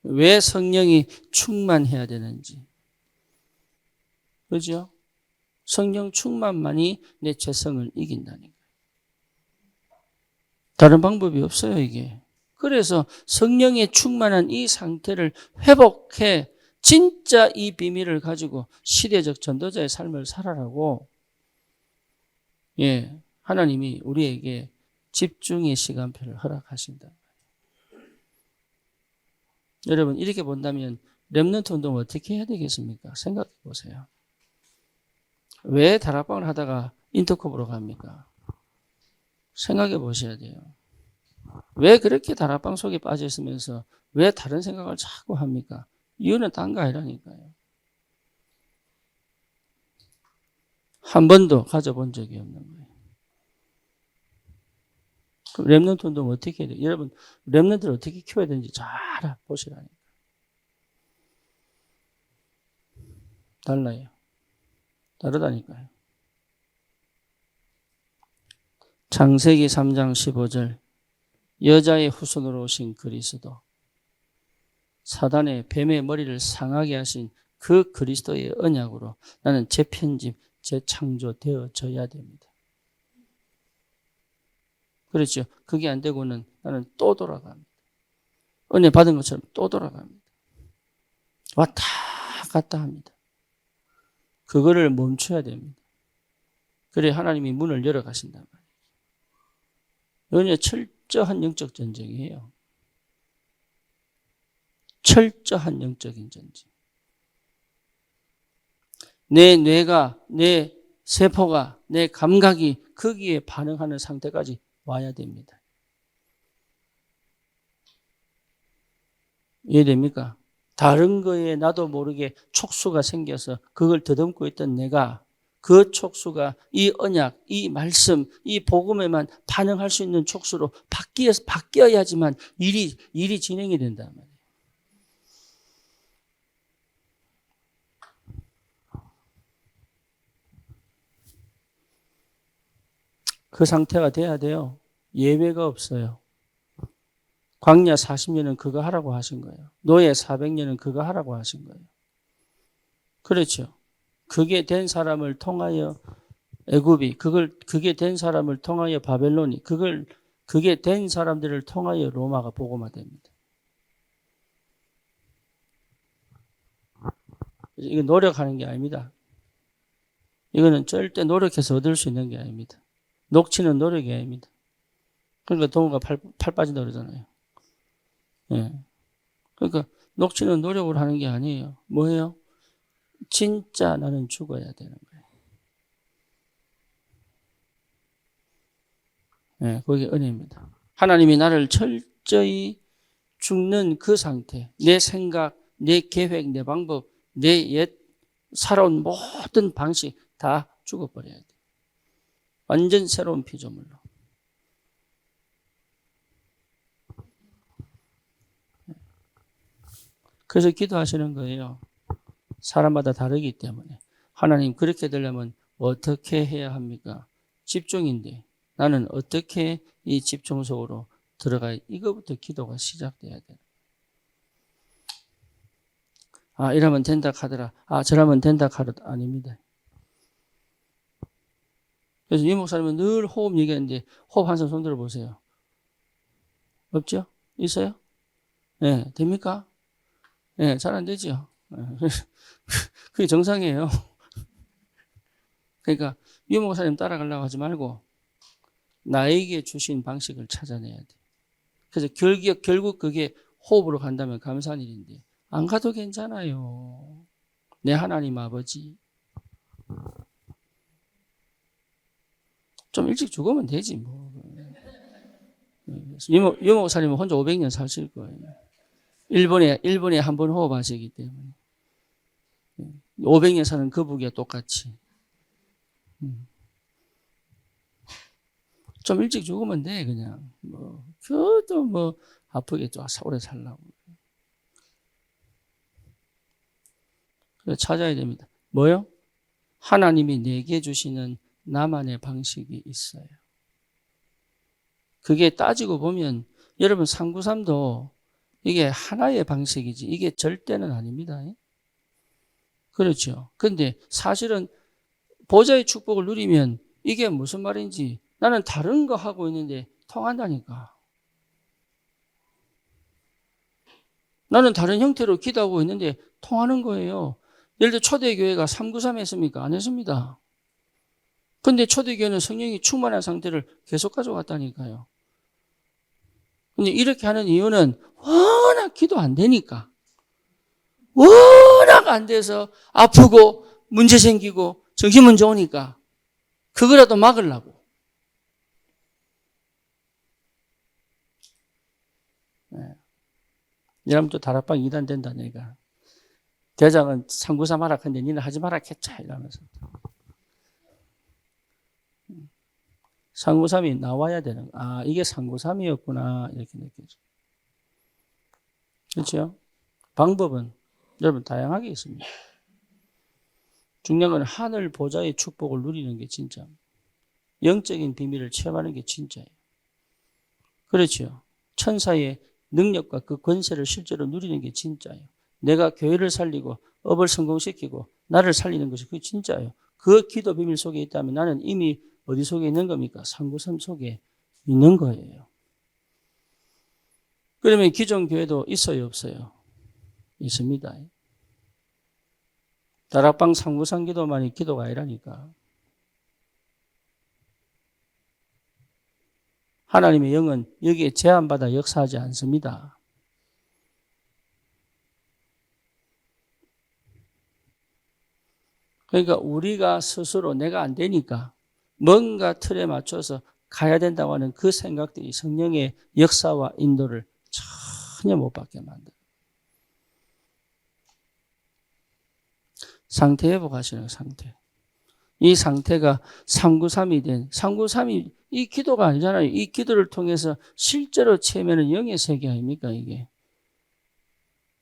왜 성령이 충만해야 되는지. 그죠? 성령 충만만이 내 죄성을 이긴다는 거예요. 다른 방법이 없어요, 이게. 그래서 성령의 충만한 이 상태를 회복해 진짜 이 비밀을 가지고 시대적 전도자의 삶을 살아라고, 예, 하나님이 우리에게 집중의 시간표를 허락하신다. 여러분, 이렇게 본다면 렘넌트 운동을 어떻게 해야 되겠습니까? 생각해 보세요. 왜 다락방을 하다가 인터컵으로 갑니까? 생각해 보셔야 돼요. 왜 그렇게 다락방 속에 빠져 있으면서 왜 다른 생각을 자꾸 합니까? 이유는 딴 거 아니라니까요. 한 번도 가져본 적이 없는 거예요. 그럼 렘넌트 운동 어떻게 해야 돼요? 여러분, 렘넌트를 어떻게 키워야 되는지 잘 보시라니까. 달라요. 다르다니까요. 창세기 3장 15절 여자의 후손으로 오신 그리스도, 사단의 뱀의 머리를 상하게 하신 그 그리스도의 언약으로 나는 재편집, 재창조되어져야 됩니다. 그렇죠. 그게 안 되고는 나는 또 돌아갑니다. 은혜 받은 것처럼 또 돌아갑니다. 왔다 갔다 합니다. 그거를 멈춰야 됩니다. 그래 하나님이 문을 열어 가신단 말이에요. 은혜 철저한 영적 전쟁이에요. 철저한 영적인 전쟁. 내 뇌가, 내 세포가, 내 감각이 거기에 반응하는 상태까지 와야 됩니다. 이해됩니까? 다른 거에 나도 모르게 촉수가 생겨서 그걸 더듬고 있던 내가 그 촉수가 이 언약, 이 말씀, 이 복음에만 반응할 수 있는 촉수로 바뀌어야지만 일이 진행이 된단 말이에요. 그 상태가 돼야 돼요. 예외가 없어요. 광야 40년은 그거 하라고 하신 거예요. 노예 400년은 그거 하라고 하신 거예요. 그렇죠. 그게 된 사람을 통하여 애굽이, 그게 된 사람을 통하여 바벨론이, 그게 된 사람들을 통하여 로마가 복음화됩니다. 이거 노력하는 게 아닙니다. 이거는 절대 노력해서 얻을 수 있는 게 아닙니다. 녹치는 노력이 아닙니다. 그러니까 동우가 팔 빠진다 그러잖아요. 예. 그러니까 녹치는 노력을 하는 게 아니에요. 뭐예요? 진짜 나는 죽어야 되는 거예요. 예, 그게 은혜입니다. 하나님이 나를 철저히 죽는 그 상태, 내 생각, 내 계획, 내 방법, 내 옛 살아온 모든 방식 다 죽어버려야 돼. 완전 새로운 피조물로. 그래서 기도하시는 거예요. 사람마다 다르기 때문에. 하나님, 그렇게 되려면 어떻게 해야 합니까? 집중인데 나는 어떻게 이 집중 속으로 들어가야, 이거부터 기도가 시작돼야 돼요. 아, 이러면 된다 하더라. 아, 저러면 된다 하더라. 아닙니다. 그래서 이 목사님은 늘 호흡 얘기하는데 호흡 한 손 들어보세요. 없죠? 있어요? 네, 됩니까? 네, 잘 안 되죠? 그게 정상이에요. 그러니까 이 목사님 따라가려고 하지 말고 나에게 주신 방식을 찾아내야 돼. 그래서 결국 그게 호흡으로 간다면 감사한 일인데 안 가도 괜찮아요. 내 하나님 아버지. 좀 일찍 죽으면 되지 뭐. 유 목사님은 혼자 500년 사실 거예요. 일본에 한 번 호흡하시기 때문에 500년 사는 거북이와 똑같이. 좀 일찍 죽으면 돼 그냥. 뭐 그것도 뭐 아프게 좀 오래 살라고. 그래서 찾아야 됩니다. 뭐요? 하나님이 내게 주시는 나만의 방식이 있어요. 그게 따지고 보면 여러분 393도 이게 하나의 방식이지 이게 절대는 아닙니다. 그렇죠. 근데 사실은 보좌의 축복을 누리면 이게 무슨 말인지 나는 다른 거 하고 있는데 통한다니까. 나는 다른 형태로 기도하고 있는데 통하는 거예요. 예를 들어 초대교회가 393 했습니까? 안 했습니다. 근데 초대교회는 성령이 충만한 상태를 계속 가져갔다니까요. 근데 이렇게 하는 이유는 워낙 기도 안 되니까. 워낙 안 돼서 아프고 문제 생기고 정신문제 오니까 그거라도 막으려고. 네. 이러면 또 다락방 2단 된다니까. 대장은 393 하라 했는데 니는 하지 마라 했자 이러면서. 393이 나와야 되는 거. 아, 이게 393이었구나 이렇게 느껴져. 그렇죠? 방법은 여러분 다양하게 있습니다. 중요한 건 하늘 보좌의 축복을 누리는 게 진짜 영적인 비밀을 체험하는 게 진짜예요. 그렇죠? 천사의 능력과 그 권세를 실제로 누리는 게 진짜예요. 내가 교회를 살리고 업을 성공시키고 나를 살리는 것이 그게 진짜예요. 그 기도 비밀 속에 있다면 나는 이미 어디 속에 있는 겁니까? 393 속에 있는 거예요. 그러면 기존 교회도 있어요, 없어요? 있습니다. 다락방 393 기도만이 기도가 아니라니까. 하나님의 영은 여기에 제한받아 역사하지 않습니다. 그러니까 우리가 스스로 내가 안 되니까 뭔가 틀에 맞춰서 가야 된다고 하는 그 생각들이 성령의 역사와 인도를 전혀 못 받게 만들어요. 상태 회복하시는 상태. 이 상태가 393이 된 393이 이 기도가 아니잖아요. 이 기도를 통해서 실제로 체험하는 영의 세계 아닙니까 이게.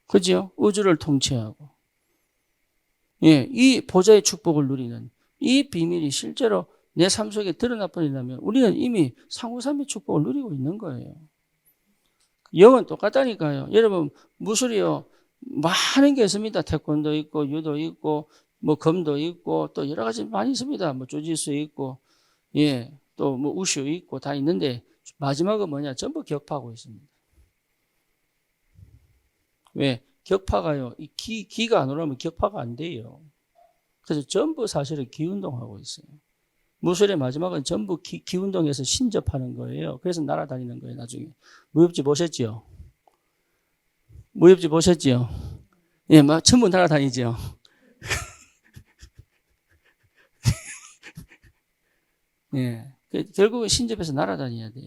그죠? 우주를 통치하고. 예, 이 보좌의 축복을 누리는 이 비밀이 실제로 내 삶 속에 드러나 버린다면 우리는 이미 393의 축복을 누리고 있는 거예요. 영은 똑같다니까요. 여러분 무술이요. 많은 게 있습니다. 태권도 있고 유도 있고 뭐 검도 있고 또 여러 가지 많이 있습니다. 뭐 주짓수 있고 예, 또 뭐 우슈 있고 다 있는데 마지막은 뭐냐? 전부 격파하고 있습니다. 왜? 격파가요. 이 기가 안 오르면 격파가 안 돼요. 그래서 전부 사실은 기운동하고 있어요. 무술의 마지막은 전부 기운동해서 신접하는 거예요. 그래서 날아다니는 거예요. 나중에 무협지 보셨죠? 무협지 보셨죠? 예, 막 전부 날아다니죠. 예, 결국은 신접해서 날아다녀야 돼.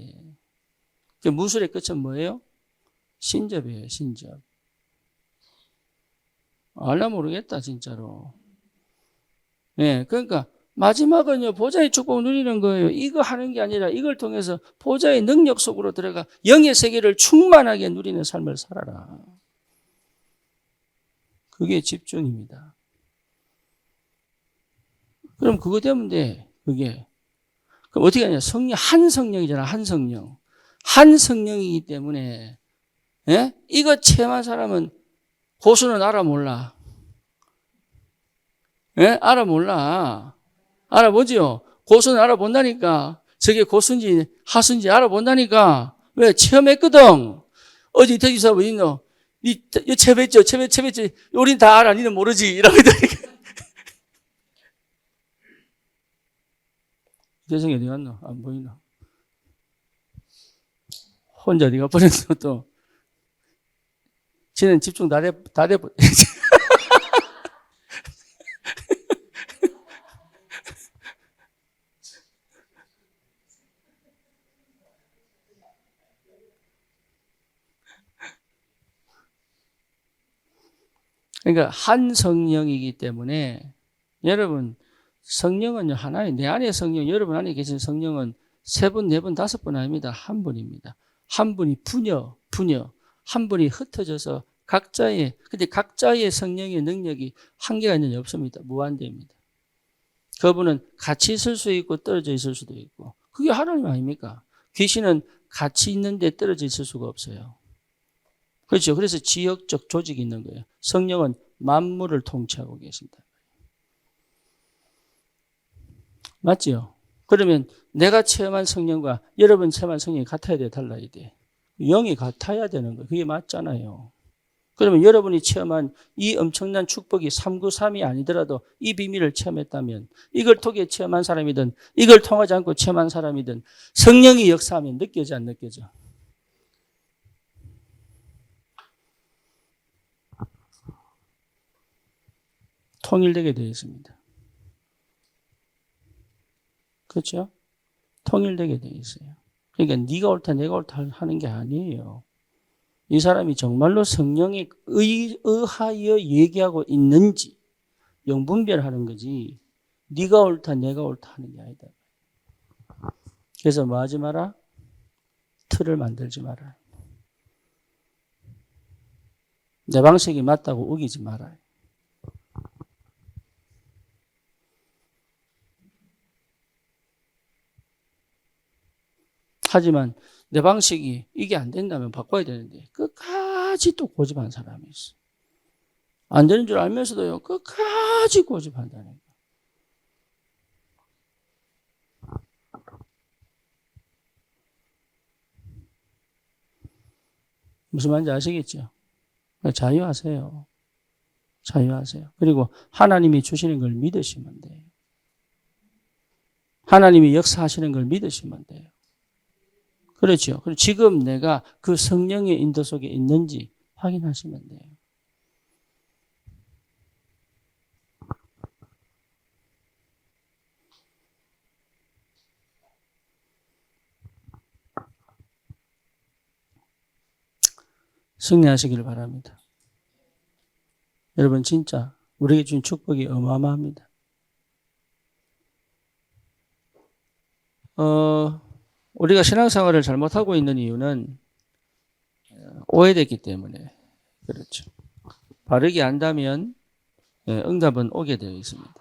무술의 끝은 뭐예요? 신접이에요. 신접. 알라 모르겠다 진짜로. 예, 그러니까 마지막은요 보좌의 축복을 누리는 거예요. 이거 하는 게 아니라 이걸 통해서 보좌의 능력 속으로 들어가 영의 세계를 충만하게 누리는 삶을 살아라. 그게 집중입니다. 그럼 그거 되면 돼. 그게. 그럼 어떻게 하냐? 성령 한 성령이잖아. 한 성령. 한 성령이기 때문에 예? 이거 체험한 사람은 고수는 알아 몰라. 예? 알아 몰라. 알아보지요. 고수는 알아본다니까. 저게 고수인지 하수인지 알아본다니까. 왜? 체험했거든. 어제 대지사 어디 있노? 이 체험했죠. 체험했지. 우린 다 알아. 니는 모르지. 이러고 있다니까. 대성이 어디 갔노? 안 보이나? 혼자 어디가 버렸어 또. 쟤는 집중 다 돼. 그러니까 한 성령이기 때문에 여러분 성령은 하나님, 내 안에 성령, 여러분 안에 계신 성령은 3분, 4분, 5분 아닙니다. 한 분입니다. 한 분이 분여, 한 분이 흩어져서 근데 각자의 성령의 능력이 한계가 있는 게 없습니다. 무한대입니다. 그분은 같이 있을 수 있고 떨어져 있을 수도 있고. 그게 하나님 아닙니까? 귀신은 같이 있는데 떨어져 있을 수가 없어요. 그렇죠. 그래서 지역적 조직이 있는 거예요. 성령은 만물을 통치하고 계신다. 맞죠? 그러면 내가 체험한 성령과 여러분 체험한 성령이 같아야 돼, 달라야 돼? 영이 같아야 되는 거예요. 그게 맞잖아요. 그러면 여러분이 체험한 이 엄청난 축복이 393이 아니더라도 이 비밀을 체험했다면, 이걸 통해 체험한 사람이든 이걸 통하지 않고 체험한 사람이든 성령이 역사하면 느껴져, 안 느껴져? 통일되게 되어 있습니다. 그렇죠? 통일되게 되어 있어요. 그러니까 네가 옳다 내가 옳다 하는 게 아니에요. 이 사람이 정말로 성령에 의하여 얘기하고 있는지 영분별하는 거지, 네가 옳다 내가 옳다 하는 게 아니다. 그래서 뭐 하지 마라? 틀을 만들지 마라. 내 방식이 맞다고 우기지 마라. 하지만 내 방식이 이게 안 된다면 바꿔야 되는데 끝까지 또 고집하는 사람이 있어. 안 되는 줄 알면서도요, 끝까지 고집한다는 거야. 무슨 말인지 아시겠죠? 자유하세요. 자유하세요. 그리고 하나님이 주시는 걸 믿으시면 돼요. 하나님이 역사하시는 걸 믿으시면 돼요. 그렇죠. 그리고 지금 내가 그 성령의 인도 속에 있는지 확인하시면 돼요. 승리하시기를 바랍니다. 여러분 진짜 우리에게 준 축복이 어마어마합니다. 우리가 신앙생활을 잘못하고 있는 이유는 오해됐기 때문에 그렇죠. 바르게 안다면 응답은 오게 되어 있습니다.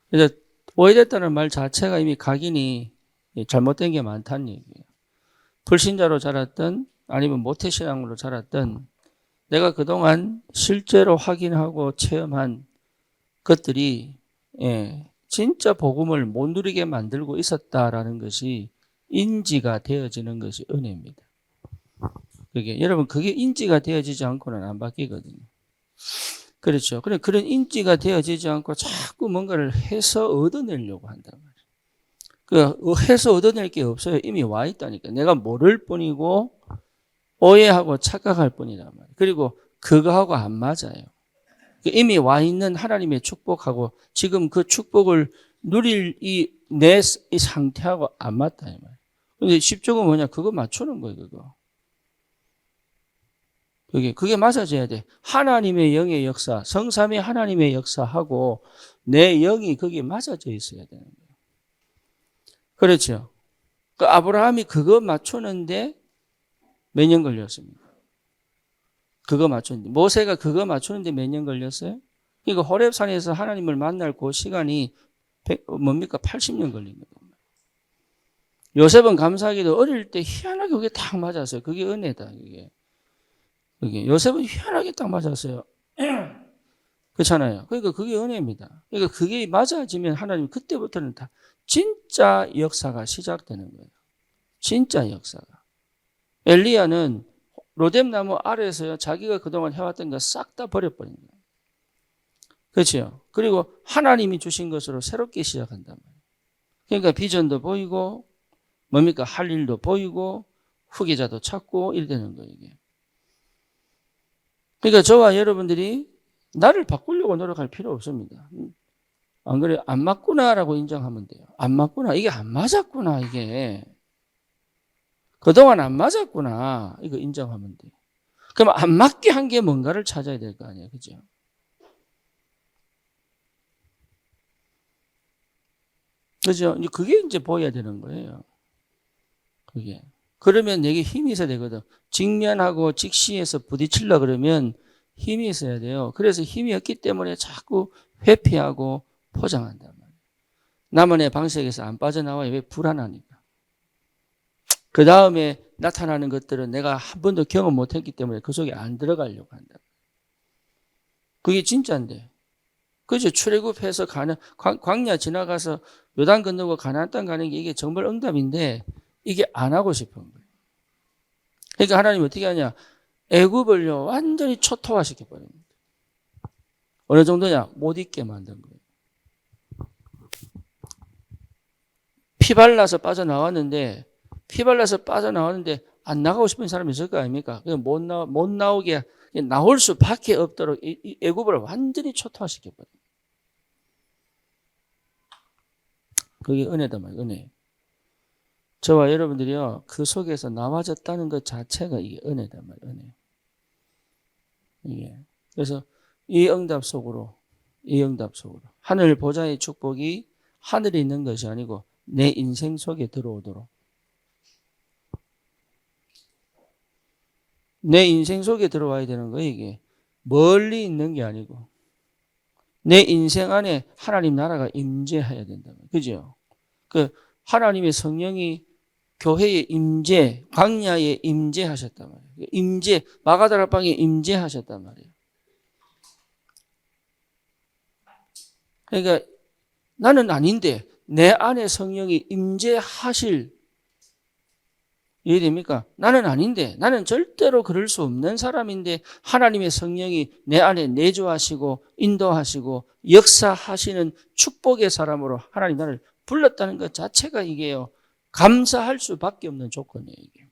그래서 오해됐다는 말 자체가 이미 각인이 잘못된 게 많다는 얘기예요. 불신자로 자랐던 아니면 모태신앙으로 자랐던 내가 그동안 실제로 확인하고 체험한 것들이 진짜 복음을 못 누리게 만들고 있었다라는 것이 인지가 되어지는 것이 은혜입니다. 여러분 그게 인지가 되어지지 않고는 안 바뀌거든요. 그렇죠. 그런 인지가 되어지지 않고 자꾸 뭔가를 해서 얻어내려고 한단 말이에요. 해서 얻어낼 게 없어요. 이미 와 있다니까. 내가 모를 뿐이고 오해하고 착각할 뿐이란 말이에요. 그리고 그거하고 안 맞아요. 이미 와 있는 하나님의 축복하고 지금 그 축복을 누릴 이 상태하고 안 맞다 이 말이에요. 근데 십조가 뭐냐? 그거 맞추는 거예요, 그거. 그게 맞아져야 돼. 하나님의 영의 역사, 성삼위 하나님의 역사하고 내 영이 거기에 맞아져 있어야 되는 거예요. 그렇죠. 그 아브라함이 그거 맞추는데 몇 년 걸렸습니까? 그거 맞추는데. 모세가 그거 맞추는데 몇 년 걸렸어요? 그러니까 호렙산에서 하나님을 만날 그 시간이 80년 걸린 거예요. 요셉은 감사하게도 어릴 때 희한하게 그게 딱 맞았어요. 그게 은혜다, 이게. 요셉은 희한하게 딱 맞았어요. 그렇잖아요. 그러니까 그게 은혜입니다. 그러니까 그게 맞아지면 하나님 그때부터는 다 진짜 역사가 시작되는 거예요. 진짜 역사가. 엘리야는 로뎀나무 아래에서요, 자기가 그동안 해왔던 거 싹 다 버려버린 거예요. 그렇죠. 그리고 하나님이 주신 것으로 새롭게 시작한단 말이에요. 그러니까 비전도 보이고, 뭡니까? 할 일도 보이고, 후계자도 찾고, 이러는 거예요, 이게. 그러니까 저와 여러분들이 나를 바꾸려고 노력할 필요 없습니다. 안 그래요? 안 맞구나라고 인정하면 돼요. 안 맞구나. 이게 안 맞았구나, 이게. 그동안 안 맞았구나. 이거 인정하면 돼요. 그럼 안 맞게 한 게 뭔가를 찾아야 될 거 아니에요. 그죠? 그죠? 그게 이제 보여야 되는 거예요. 그게. 그러면 내게 힘이 있어야 되거든. 직면하고 직시해서 부딪히려 그러면 힘이 있어야 돼요. 그래서 힘이 없기 때문에 자꾸 회피하고 포장한단 말이에요. 나만의 방식에서 안 빠져나와요. 왜? 불안하니까. 그 다음에 나타나는 것들은 내가 한 번도 경험 못했기 때문에 그 속에 안 들어가려고 한다. 그게 진짜인데. 그죠? 출애굽해서 가는 광야 지나가서 요단 건너고 가나안 땅 가는 게 이게 정말 응답인데 이게 안 하고 싶은 거예요. 그러니까 하나님 어떻게 하냐? 애굽을요 완전히 초토화시켜 버립니다. 어느 정도냐? 못 있게 만든 거예요. 피 발라서 빠져나왔는데 안 나가고 싶은 사람이 있을 거 아닙니까? 못 나오게 나올 수밖에 없도록 이 애굽을 완전히 초토화시켜 버려요. 그게 은혜다 말이에요. 은혜. 저와 여러분들이요 그 속에서 나와졌다는 것 자체가 이게 은혜다 말이에요. 은혜. 이게 그래서 이 응답 속으로 하늘 보좌의 축복이 하늘에 있는 것이 아니고 내 인생 속에 들어오도록, 내 인생 속에 들어와야 되는 거예요. 이게 멀리 있는 게 아니고 내 인생 안에 하나님 나라가 임재해야 된다. 그죠? 그 하나님의 성령이 교회에 임재, 광야에 임재하셨단 말이에요. 임재, 마가다라 방에 임재하셨단 말이에요. 그러니까 나는 아닌데 내 안에 성령이 임재하실, 이해됩니까? 나는 아닌데, 나는 절대로 그럴 수 없는 사람인데 하나님의 성령이 내 안에 내주하시고 인도하시고 역사하시는 축복의 사람으로 하나님 나를 불렀다는 것 자체가 이게요 감사할 수밖에 없는 조건이에요. 이게.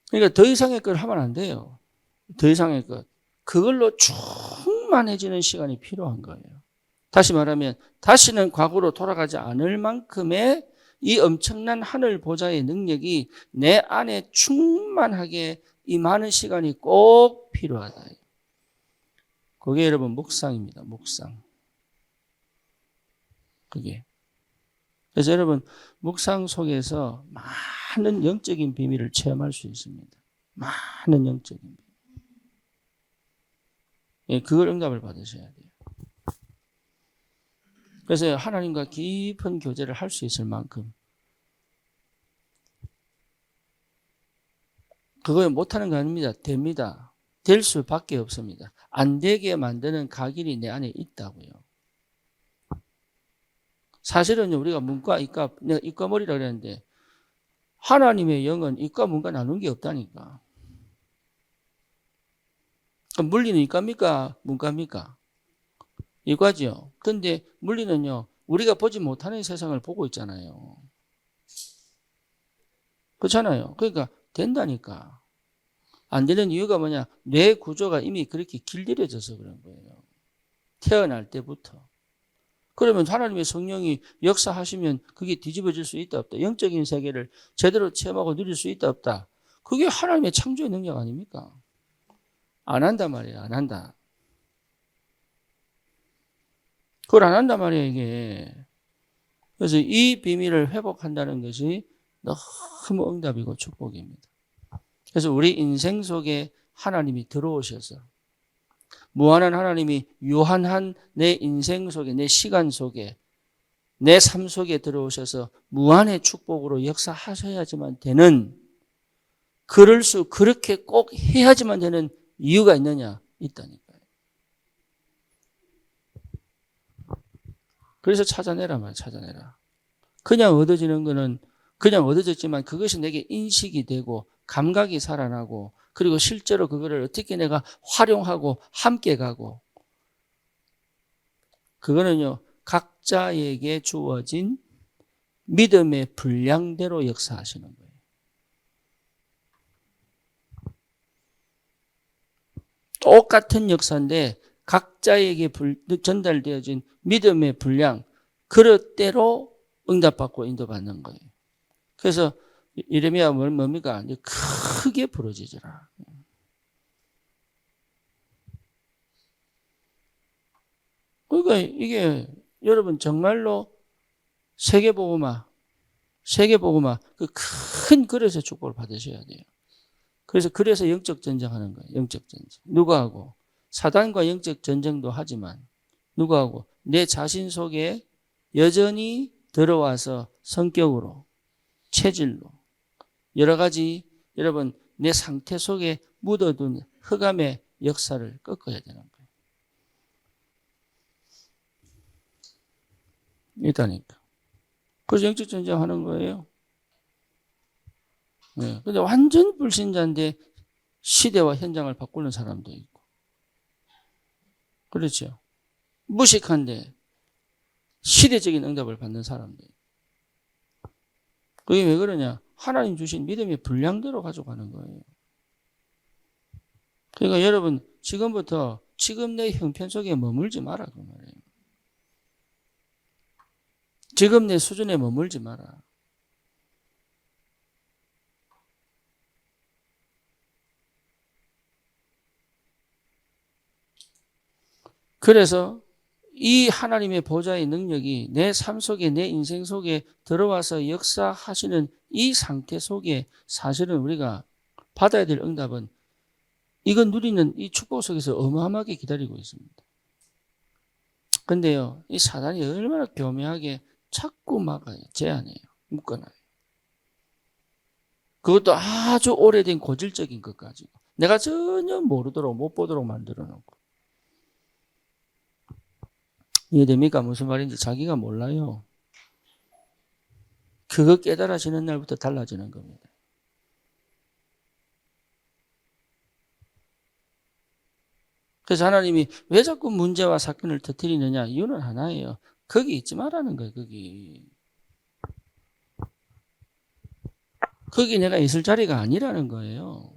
그러니까 더 이상의 걸 하면 안 돼요. 더 이상의 것. 그걸로 충만해지는 시간이 필요한 거예요. 다시 말하면 다시는 과거로 돌아가지 않을 만큼의 이 엄청난 하늘 보좌의 능력이 내 안에 충만하게 임하는 시간이 꼭 필요하다. 그게 여러분 묵상입니다. 묵상. 그게. 그래서 여러분 묵상 속에서 많은 영적인 비밀을 체험할 수 있습니다. 많은 영적인 비밀. 예, 그걸 응답을 받으셔야 돼요. 그래서 하나님과 깊은 교제를 할 수 있을 만큼 그걸 못하는 거 아닙니다. 됩니다. 될 수밖에 없습니다. 안 되게 만드는 각인이 내 안에 있다고요. 사실은요 우리가 문과, 이과, 내가 이과머리라 그랬는데 하나님의 영은 이과, 문과 나눈 게 없다니까. 그럼 물리는 이과입니까? 문과입니까? 이과죠. 근데 물리는요 우리가 보지 못하는 세상을 보고 있잖아요. 그렇잖아요. 그러니까 된다니까. 안 되는 이유가 뭐냐? 뇌 구조가 이미 그렇게 길들여져서 그런 거예요. 태어날 때부터. 그러면 하나님의 성령이 역사하시면 그게 뒤집어질 수 있다 없다. 영적인 세계를 제대로 체험하고 누릴 수 있다 없다. 그게 하나님의 창조의 능력 아닙니까? 안 한단 말이에요. 안 한다. 그걸 안 한단 말이에요. 이게. 그래서 이 비밀을 회복한다는 것이 너무 응답이고 축복입니다. 그래서 우리 인생 속에 하나님이 들어오셔서 무한한 하나님이 유한한 내 인생 속에, 내 시간 속에, 내 삶 속에 들어오셔서 무한의 축복으로 역사하셔야지만 되는, 그렇게 꼭 해야지만 되는 이유가 있느냐? 있다니까요. 그래서 찾아내라 말이야, 찾아내라. 그냥 얻어지는 거는 그냥 얻어졌지만 그것이 내게 인식이 되고 감각이 살아나고 그리고 실제로 그거를 어떻게 내가 활용하고 함께 가고, 그거는요 각자에게 주어진 믿음의 분량대로 역사하시는 거예요. 똑같은 역사인데 각자에게 전달되어진 믿음의 분량, 그릇대로 응답받고 인도받는 거예요. 그래서 이레미야 뭡니까? 크게 부르짖으라. 그러니까 이게 여러분 정말로 세계복음화 그 큰 그릇의 축복을 받으셔야 돼요. 그래서 영적 전쟁하는 거예요. 영적 전쟁. 누구하고? 사단과 영적 전쟁도 하지만 누구하고? 내 자신 속에 여전히 들어와서 성격으로 체질로 여러 가지 여러분 내 상태 속에 묻어둔 흑암의 역사를 꺾어야 되는 거예요. 있다니까. 그래서 영적 전쟁하는 거예요. 네. 근데 완전 불신자인데 시대와 현장을 바꾸는 사람도 있고. 그렇죠. 무식한데 시대적인 응답을 받는 사람도 있고. 그게 왜 그러냐? 하나님 주신 믿음의 분량대로 가져가는 거예요. 그러니까 여러분 지금부터 지금 내 형편 속에 머물지 마라 그 말이에요. 지금 내 수준에 머물지 마라. 그래서 이 하나님의 보좌의 능력이 내 삶 속에 내 인생 속에 들어와서 역사하시는 이 상태 속에 사실은 우리가 받아야 될 응답은 이건 누리는 이 축복 속에서 어마어마하게 기다리고 있습니다. 근데요, 이 사단이 얼마나 교묘하게 자꾸 막아요. 제한해요. 묶어놔요. 그것도 아주 오래된 고질적인 것 가지고. 내가 전혀 모르도록 못 보도록 만들어 놓고. 이해됩니까? 무슨 말인지 자기가 몰라요. 그거 깨달아지는 날부터 달라지는 겁니다. 그래서 하나님이 왜 자꾸 문제와 사건을 터뜨리느냐? 이유는 하나예요. 거기 있지 말라는 거예요. 거기 내가 있을 자리가 아니라는 거예요.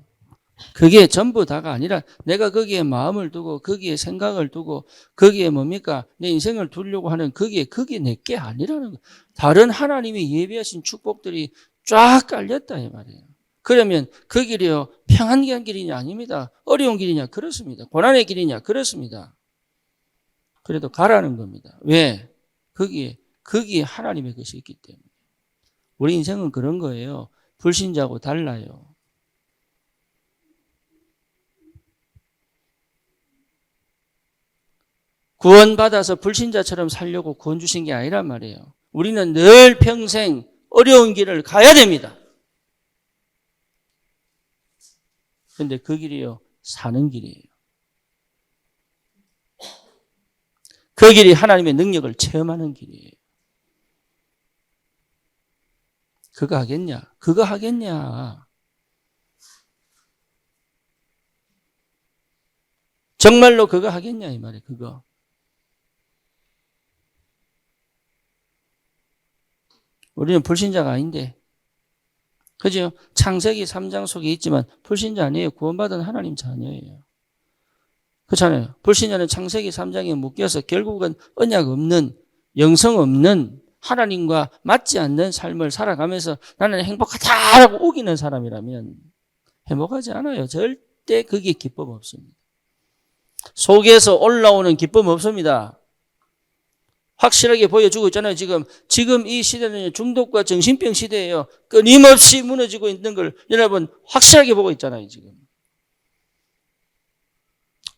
그게 전부 다가 아니라 내가 거기에 마음을 두고 거기에 생각을 두고 거기에 뭡니까? 내 인생을 두려고 하는 그게 내게 아니라는 거예요. 다른 하나님이 예비하신 축복들이 쫙 깔렸다 이 말이에요. 그러면 그 길이요 평안한 길이냐? 아닙니다. 어려운 길이냐? 그렇습니다. 고난의 길이냐? 그렇습니다. 그래도 가라는 겁니다. 왜? 거기에 하나님의 것이 있기 때문에. 우리 인생은 그런 거예요. 불신자하고 달라요. 구원받아서 불신자처럼 살려고 구원 주신 게 아니란 말이에요. 우리는 늘 평생 어려운 길을 가야 됩니다. 그런데 그 길이요, 사는 길이에요. 그 길이 하나님의 능력을 체험하는 길이에요. 그거 하겠냐? 그거 하겠냐? 정말로 그거 하겠냐? 이 말이에요, 그거. 우리는 불신자가 아닌데. 그죠? 창세기 3장 속에 있지만 불신자 아니에요. 구원받은 하나님 자녀예요. 그렇잖아요. 불신자는 창세기 3장에 묶여서 결국은 언약 없는, 영성 없는 하나님과 맞지 않는 삶을 살아가면서 나는 행복하다라고 우기는 사람이라면 행복하지 않아요. 절대 거기에 기쁨 없습니다. 속에서 올라오는 기쁨 없습니다. 확실하게 보여주고 있잖아요. 지금 이 시대는 중독과 정신병 시대예요. 끊임없이 무너지고 있는 걸 여러분 확실하게 보고 있잖아요. 지금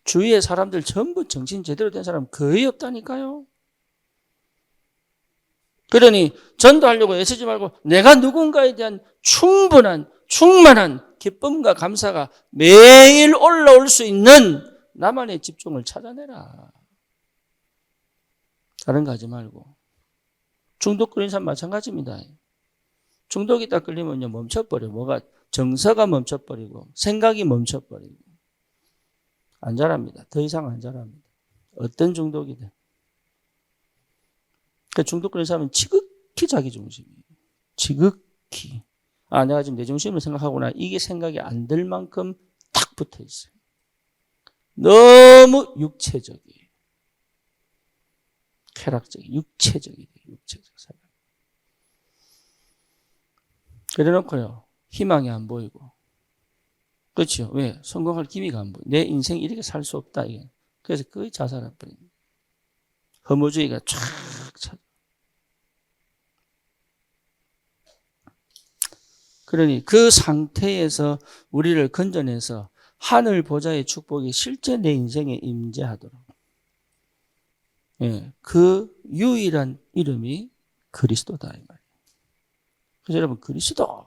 주위의 사람들 전부 정신 제대로 된 사람 거의 없다니까요. 그러니 전도하려고 애쓰지 말고 내가 누군가에 대한 충만한 기쁨과 감사가 매일 올라올 수 있는 나만의 집중을 찾아내라. 다른 거 하지 말고. 중독 걸린 사람 마찬가지입니다. 중독이 딱 걸리면요 멈춰버려. 뭐가 정서가 멈춰버리고 생각이 멈춰버리고 안 자랍니다. 더 이상 안 자랍니다. 어떤 중독이든. 그 중독 걸린 사람은 지극히 자기 중심이에요. 지극히. 내가 지금 내 중심을 생각하구나. 이게 생각이 안 들 만큼 딱 붙어 있어요. 너무 육체적이에요. 쾌락적이, 육체적 사람. 그래 놓고요, 희망이 안 보이고. 그렇죠. 왜? 성공할 기미가 안 보여. 내 인생 이렇게 살 수 없다. 이게. 그래서 거의 자살할 뻔입니다. 허무주의가 쫙 차. 그러니 그 상태에서 우리를 건져내서 하늘 보좌의 축복이 실제 내 인생에 임재하도록. 예, 그 유일한 이름이 그리스도다 이 말이에요. 그래서 여러분 그리스도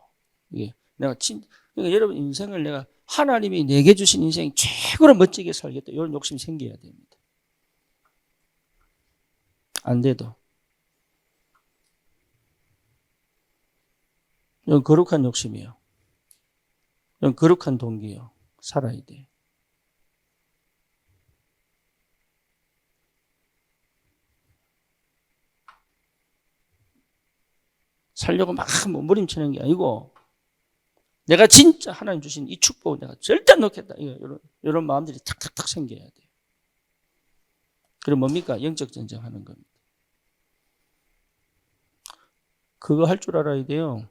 이게 그러니까 여러분 인생을 내가 하나님이 내게 주신 인생 최고로 멋지게 살겠다 이런 욕심이 생겨야 됩니다. 안 돼도 이건 거룩한 욕심이에요. 이건 거룩한 동기예요. 살아야 돼. 살려고 막 몸부림치는 게 아니고 내가 진짜 하나님 주신 이 축복을 내가 절대 안 놓겠다. 이런 마음들이 탁탁탁 생겨야 돼요. 그럼 뭡니까? 영적 전쟁하는 겁니다. 그거 할 줄 알아야 돼요.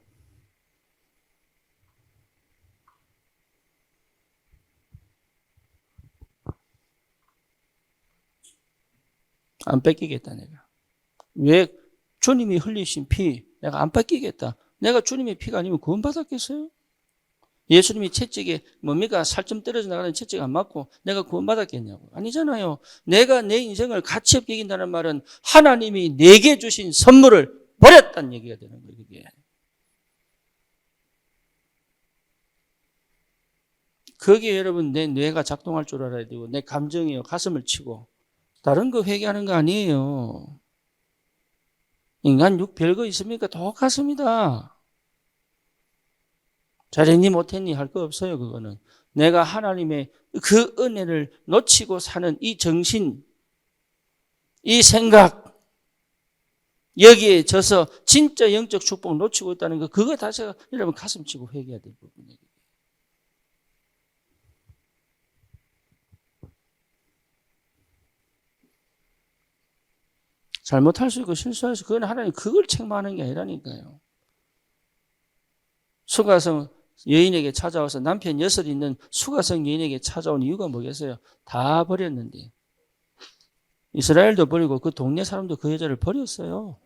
안 뺏기겠다 내가. 왜 주님이 흘리신 피 내가 안 뺏기겠다. 내가 주님의 피가 아니면 구원 받았겠어요? 예수님이 채찍에 뭡니까? 살점 떨어져 나가는 채찍 안 맞고 내가 구원 받았겠냐고. 아니잖아요. 내가 내 인생을 가치 없게 이긴다는 말은 하나님이 내게 주신 선물을 버렸다는 얘기가 되는 거예요. 그게. 거기에 여러분 내 뇌가 작동할 줄 알아야 되고 내 감정이요 가슴을 치고 다른 거 회개하는 거 아니에요. 인간 육 별거 있습니까? 똑같습니다. 잘했니 못했니 할 거 없어요. 그거는 내가 하나님의 그 은혜를 놓치고 사는 이 정신, 이 생각 여기에 져서 진짜 영적 축복을 놓치고 있다는 거 그거 다시가 여러분 가슴 치고 회개해야 될 부분이에요. 잘못할 수 있고 실수할 수 있고 그건 하나님 그걸 책망하는 게 아니라니까요. 수가성 여인에게 찾아와서 남편 6 있는 수가성 여인에게 찾아온 이유가 뭐겠어요? 다 버렸는데 이스라엘도 버리고 그 동네 사람도 그 여자를 버렸어요.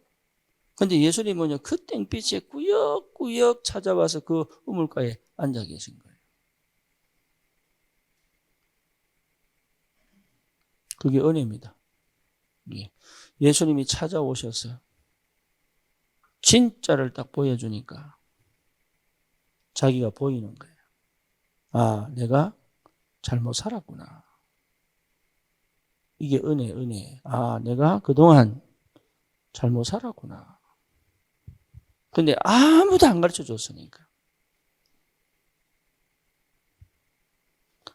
그런데 예수님은요 그 땡빛에 꾸역꾸역 찾아와서 그 우물가에 앉아 계신 거예요. 그게 은혜입니다. 예수님이 찾아오셔서 진짜를 딱 보여주니까 자기가 보이는 거예요. 아, 내가 잘못 살았구나. 이게 은혜. 아, 내가 그동안 잘못 살았구나. 근데 아무도 안 가르쳐 줬으니까.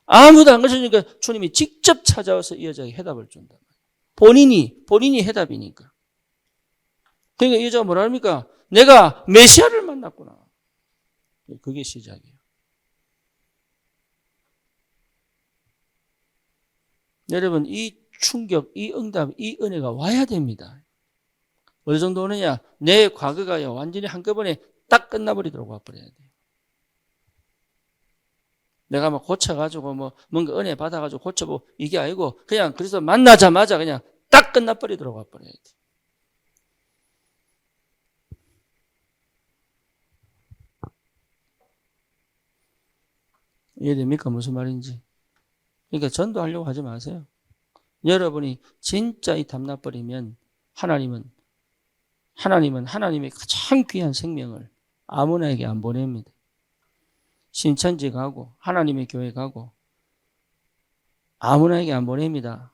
아무도 안 가르쳐 주니까 주님이 직접 찾아와서 이 여자에게 해답을 준다. 본인이 해답이니까. 그러니까 이 여자가 뭐라 합니까? 내가 메시아를 만났구나. 그게 시작이에요. 여러분, 이 충격, 이 응답, 이 은혜가 와야 됩니다. 어느 정도 오느냐? 내 과거가요, 완전히 한꺼번에 딱 끝나버리도록 와버려야 돼요. 내가 막 고쳐가지고 뭔가 은혜 받아가지고 고쳐보고 이게 아니고 그냥 그래서 만나자마자 그냥 딱 끝나버리도록 와버려야 돼요. 이해됩니까? 무슨 말인지. 그러니까 전도하려고 하지 마세요. 여러분이 진짜 이 담나버리면 하나님은 하나님의 가장 귀한 생명을 아무나에게 안 보냅니다. 신천지 가고 하나님의 교회 가고 아무나에게 안 보냅니다.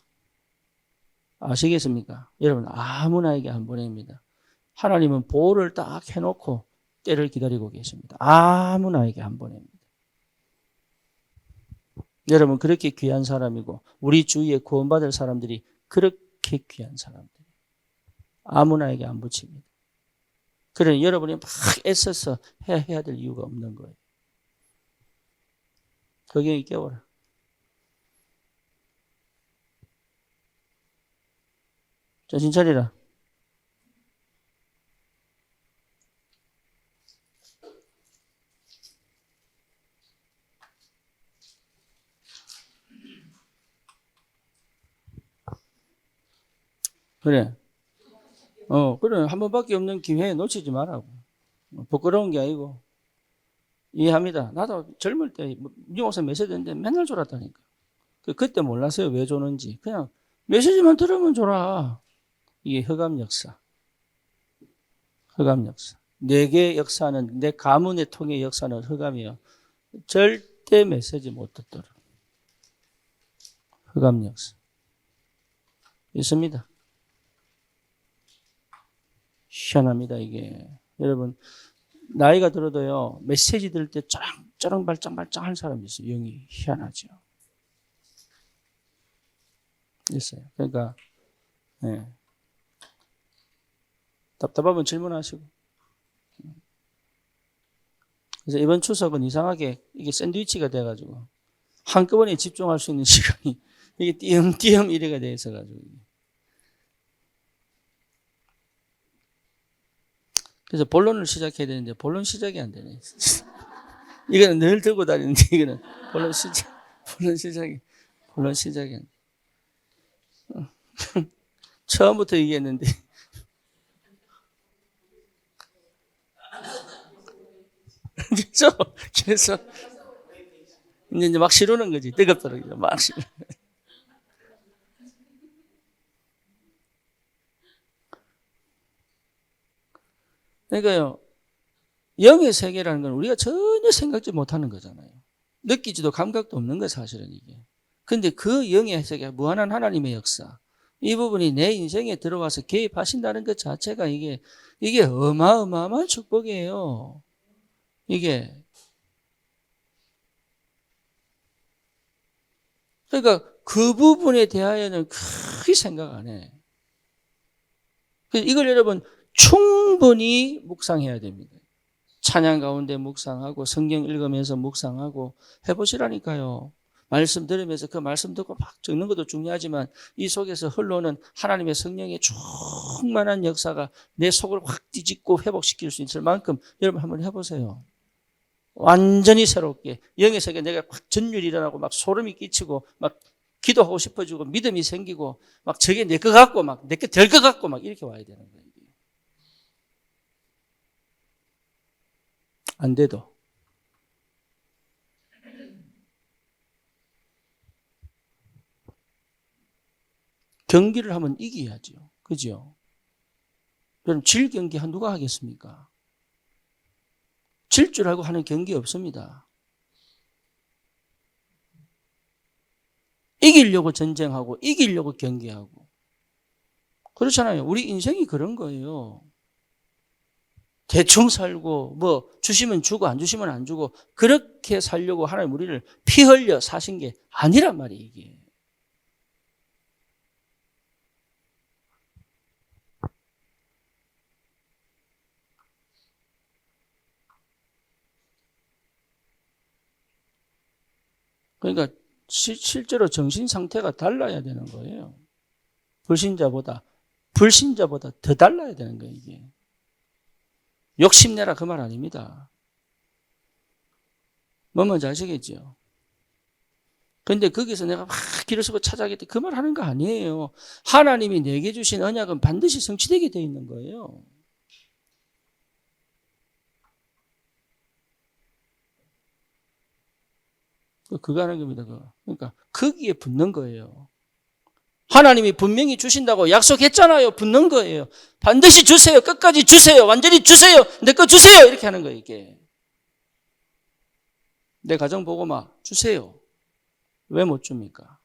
아시겠습니까? 여러분 아무나에게 안 보냅니다. 하나님은 보호를 딱 해놓고 때를 기다리고 계십니다. 아무나에게 안 보냅니다. 여러분 그렇게 귀한 사람이고 우리 주위에 구원받을 사람들이 그렇게 귀한 사람들 아무나에게 안 붙입니다. 그러니 여러분이 막 애써서 해야 될 이유가 없는 거예요. 거기에 깨워라. 정신 차리라. 그래. 그래. 한 번밖에 없는 기회 놓치지 말라고. 부끄러운 게 아니고. 이해합니다. 나도 젊을 때, 미국에서 메시지 듣는데 맨날 졸았다니까. 그때 몰랐어요. 왜 조는지. 그냥 메시지만 들으면 졸아. 이게 흑암 역사. 흑암 역사. 내게 역사는, 내 가문의 통의 역사는 흑암이요. 절대 메시지 못 듣도록. 흑암 역사. 있습니다. 희한합니다, 이게. 여러분, 나이가 들어도요, 메시지 들을 때 쩌렁쩌렁 발짱발짱 하는 사람이 있어요. 영이 희한하죠. 있어요. 그러니까, 예. 답답하면 질문하시고. 그래서 이번 추석은 이상하게 이게 샌드위치가 돼가지고, 한꺼번에 집중할 수 있는 시간이 이게 띄엄띄엄 이래가 돼 있어가지고. 그래서 본론을 시작해야 되는데, 본론 시작이 안 되네. 이거는 늘 들고 다니는데, 이거는 본론 시작이 안 돼. 처음부터 얘기했는데. 그래서, 이제 막 시루는 거지. 뜨겁더라고요. 막 시루. 그러니까요, 영의 세계라는 건 우리가 전혀 생각지 못하는 거잖아요. 느끼지도 감각도 없는 거 사실은 이게. 근데 그 영의 세계, 무한한 하나님의 역사, 이 부분이 내 인생에 들어와서 개입하신다는 것 자체가 이게 어마어마한 축복이에요. 이게. 그러니까 그 부분에 대하여는 크게 생각 안 해. 이걸 여러분 충분히 묵상해야 됩니다. 찬양 가운데 묵상하고 성경 읽으면서 묵상하고 해보시라니까요. 말씀 들으면서 그 말씀 듣고 막 적는 것도 중요하지만 이 속에서 흘러오는 하나님의 성령의 충만한 역사가 내 속을 확 뒤집고 회복시킬 수 있을 만큼 여러분 한번 해보세요. 완전히 새롭게 영의 세계 내가 확 전율이 일어나고 막 소름이 끼치고 막 기도하고 싶어지고 믿음이 생기고 막 저게 내 것 같고 막 내게 될 것 같고 막 이렇게 와야 되는 거예요. 안 돼도. 경기를 하면 이겨야죠. 그죠? 그럼 질 경기 누가 하겠습니까? 질 줄 알고 하는 경기 없습니다. 이기려고 전쟁하고 이기려고 경기하고. 그렇잖아요. 우리 인생이 그런 거예요. 대충 살고 뭐 주시면 주고 안 주시면 안 주고 그렇게 살려고 하나님 우리를 피 흘려 사신 게 아니란 말이에요. 이게. 그러니까 실제로 정신 상태가 달라야 되는 거예요. 불신자보다 더 달라야 되는 거예요. 이게. 욕심내라 그 말 아닙니다. 뭔지 아시겠죠? 근데 거기서 내가 막 길을 쓰고 찾아가겠다 그 말 하는 거 아니에요. 하나님이 내게 주신 언약은 반드시 성취되게 되어 있는 거예요. 그거 하는 겁니다. 그러니까 거기에 붙는 거예요. 하나님이 분명히 주신다고 약속했잖아요. 붙는 거예요. 반드시 주세요. 끝까지 주세요. 완전히 주세요. 내 거 주세요. 이렇게 하는 거예요. 이게. 내 가정 보고 막 주세요. 왜 못 줍니까?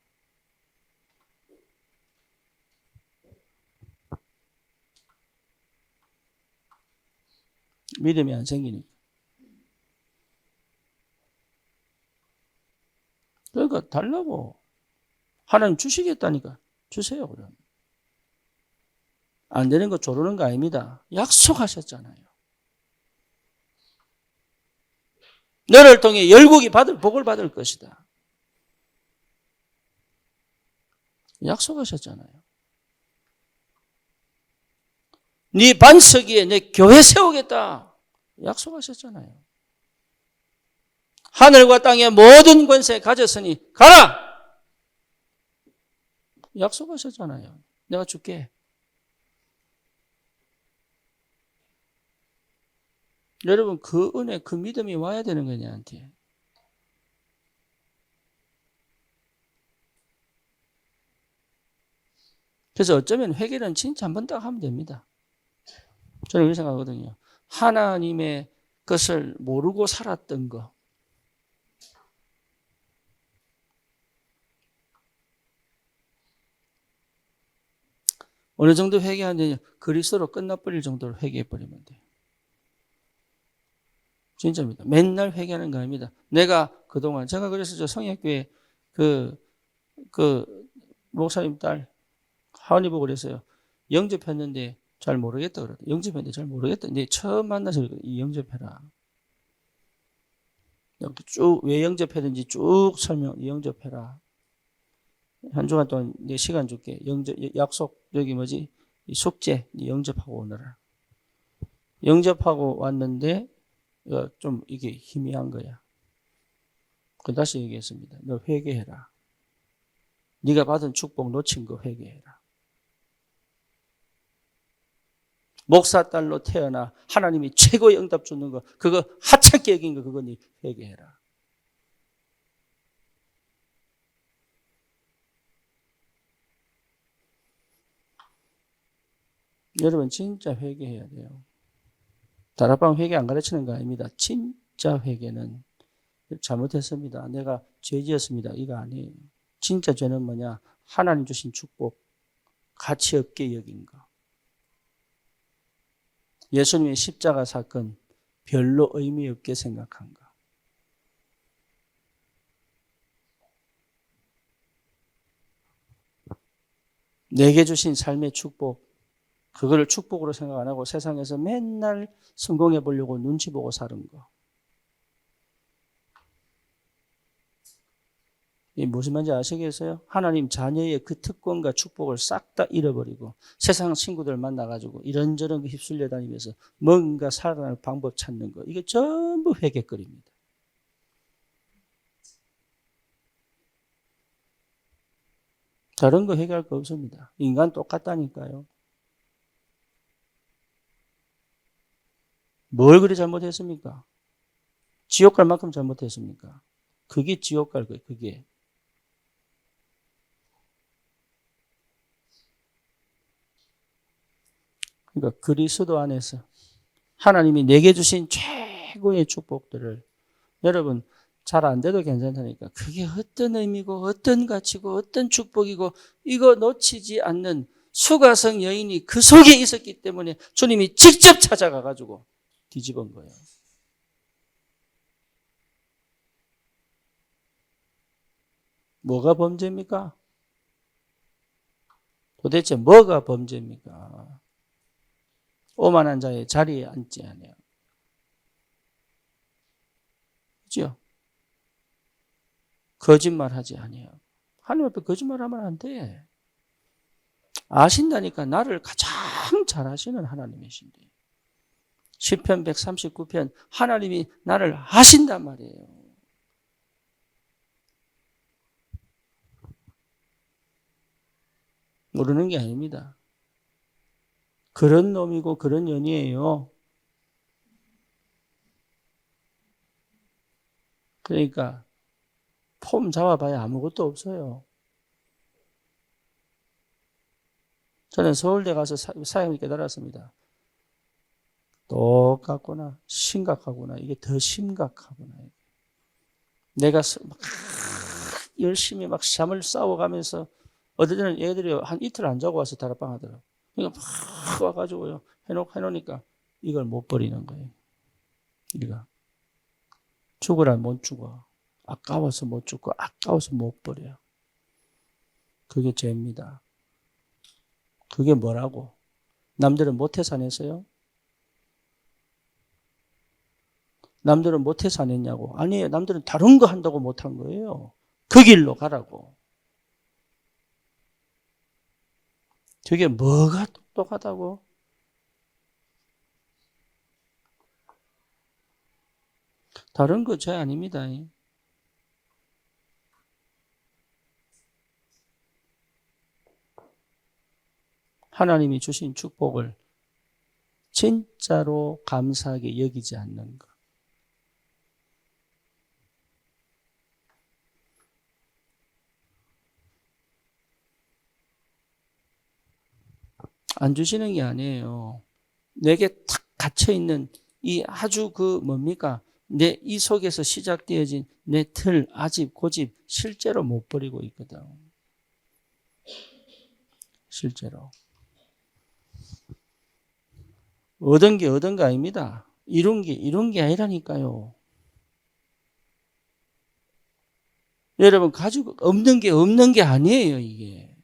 믿음이 안 생기니까. 그러니까 달라고. 하나님 주시겠다니까 주세요. 그럼. 안 되는 거 조르는 거 아닙니다. 약속하셨잖아요. 너를 통해 열국이 복을 받을 것이다. 약속하셨잖아요. 네 반석 위에 내 교회 세우겠다. 약속하셨잖아요. 하늘과 땅의 모든 권세 가졌으니 가라. 약속하셨잖아요. 내가 줄게. 여러분 그 은혜 그 믿음이 와야 되는 거냐 나한테. 그래서 어쩌면 회개는 진짜 한 번 딱 하면 됩니다. 저는 그렇게 생각하거든요. 하나님의 것을 모르고 살았던 거. 어느 정도 회개하느냐? 그리스도로 끝나버릴 정도로 회개해버리면 돼요. 진짜입니다. 맨날 회개하는 거 아닙니다. 내가 그동안, 제가 그래서 저 성약교회 목사님 딸, 하은이 보고 그랬어요. 영접했는데 잘 모르겠다 그러더라고요. 영접했는데 잘 모르겠다. 근데 처음 만나서 이 영접해라. 쭉, 왜 영접했는지 쭉 영접해라. 한 주간 동안 내 시간 줄게. 약속, 여기 뭐지? 이 숙제, 영접하고 오너라. 영접하고 왔는데, 좀 이게 희미한 거야. 그 다시 얘기했습니다. 너 회개해라. 네가 받은 축복 놓친 거 회개해라. 목사 딸로 태어나 하나님이 최고의 응답 주는 거, 그거 하찮게 여긴 거, 그거 네 회개해라. 여러분 진짜 회개해야 돼요. 다락방 회개 안 가르치는 거 아닙니다. 진짜 회개는 잘못했습니다. 내가 죄 지었습니다. 이거 아니에요. 진짜 죄는 뭐냐? 하나님 주신 축복, 가치 없게 여긴 거. 예수님의 십자가 사건, 별로 의미 없게 생각한 거. 내게 주신 삶의 축복, 그거를 축복으로 생각 안 하고 세상에서 맨날 성공해 보려고 눈치 보고 사는 거. 이 무슨 말인지 아시겠어요? 하나님 자녀의 그 특권과 축복을 싹 다 잃어버리고 세상 친구들 만나가지고 이런저런 휩쓸려 다니면서 뭔가 살아날 방법 찾는 거. 이게 전부 회개거리입니다. 다른 거 회개할 거 없습니다. 인간 똑같다니까요. 뭘 그리 잘못했습니까? 지옥 갈 만큼 잘못했습니까? 그게 지옥 갈 거예요. 그게. 그러니까 그리스도 안에서 하나님이 내게 주신 최고의 축복들을 여러분 잘 안 돼도 괜찮다니까. 그게 어떤 의미고 어떤 가치고 어떤 축복이고 이거 놓치지 않는 수가성 여인이 그 속에 있었기 때문에 주님이 직접 찾아가 가지고 뒤집은 거예요. 뭐가 범죄입니까? 도대체 뭐가 범죄입니까? 오만한 자의 자리에 앉지 않아요. 그죠? 거짓말하지 아니에요. 하나님 앞에 거짓말하면 안 돼. 아신다니까. 나를 가장 잘 아시는 하나님이신데. 시편 139편 하나님이 나를 아신단 말이에요. 모르는 게 아닙니다. 그런 놈이고 그런 년이에요. 그러니까 폼 잡아봐야 아무것도 없어요. 저는 서울대 가서 사역을 깨달았습니다. 똑같구나. 심각하구나. 이게 더 심각하구나. 내가 막 열심히 막 잠을 싸워가면서 어떨 때는 애들이 한 이틀 안 자고 와서 다락방 하더라고요. 그러니까 막 와가지고요. 해놓으니까 이걸 못 버리는 거예요. 우리가. 죽으라 못 죽어. 아까워서 못 죽고 아까워서 못 버려요. 그게 죄입니다. 그게 뭐라고? 남들은 못해서 안 했어요? 남들은 못해서 안 했냐고? 아니에요. 남들은 다른 거 한다고 못한 거예요. 그 길로 가라고. 그게 뭐가 똑똑하다고? 다른 거 죄 아닙니다. 하나님이 주신 축복을 진짜로 감사하게 여기지 않는 것. 안 주시는 게 아니에요. 내게 탁 갇혀있는 이 아주 그 뭡니까? 내 이 속에서 시작되어진 내 틀, 아집, 고집 실제로 못 버리고 있거든. 실제로. 얻은 게 얻은 거 아닙니다. 이룬 게 아니라니까요. 여러분, 가지고 없는 게 아니에요, 이게.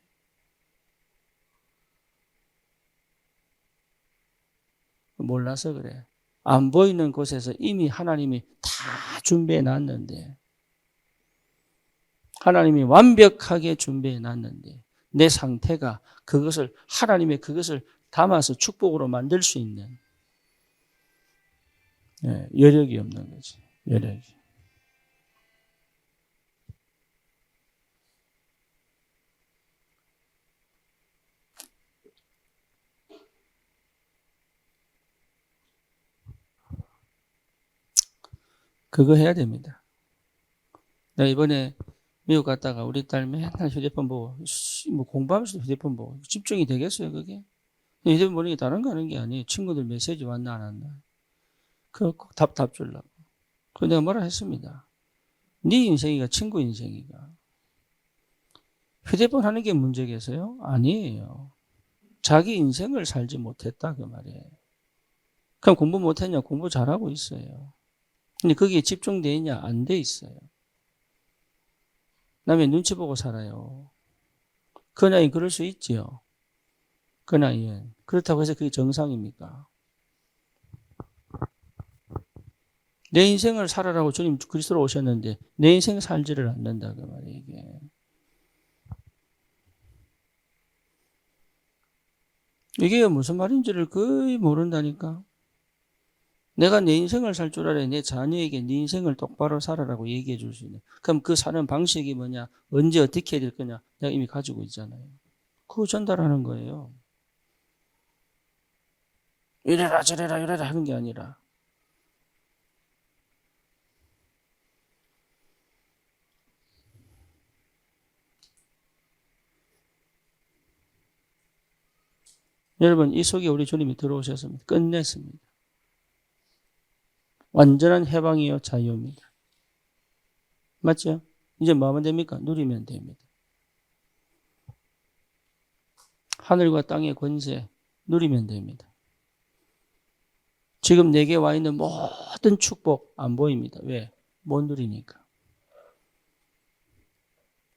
몰라서 그래. 안 보이는 곳에서 이미 하나님이 다 준비해 놨는데, 하나님이 완벽하게 준비해 놨는데, 내 상태가 하나님의 그것을 담아서 축복으로 만들 수 있는 여력이 없는 거지. 여력이. 그거 해야 됩니다. 내가 이번에 미국 갔다가 우리 딸 맨날 휴대폰 보고, 뭐 공부하면서도 휴대폰 보고, 집중이 되겠어요, 그게? 휴대폰 보는 게 다른 거 하는 게 아니에요. 친구들 메시지 왔나, 안 왔나. 그거 꼭 답 주려고. 그래서 내가 뭐라 했습니다. 네 인생이가 친구 인생이가. 휴대폰 하는 게 문제겠어요? 아니에요. 자기 인생을 살지 못했다, 그 말이에요. 그럼 공부 못했냐? 공부 잘하고 있어요. 근데 거기에 집중돼 있냐? 안 돼 있어요. 남의 눈치 보고 살아요. 그 나이엔 그럴 수 있지요. 그 나이엔. 그렇다고 해서 그게 정상입니까? 내 인생을 살아라고 주님 그리스도로 오셨는데 내 인생 살지를 않는다, 그 말이에요, 이게. 이게 무슨 말인지를 거의 모른다니까. 내가 내 인생을 살 줄 알아야 내 자녀에게 네 인생을 똑바로 살아라고 얘기해 줄 수 있는. 그럼 그 사는 방식이 뭐냐? 언제 어떻게 해야 될 거냐? 내가 이미 가지고 있잖아요. 그거 전달하는 거예요. 이래라 저래라 이래라 하는 게 아니라. 여러분, 이 속에 우리 주님이 들어오셨습니다. 끝냈습니다. 완전한 해방이요 자유입니다. 맞죠? 이제 뭐 하면 됩니까? 누리면 됩니다. 하늘과 땅의 권세 누리면 됩니다. 지금 내게 와 있는 모든 축복 안 보입니다. 왜? 못 누리니까.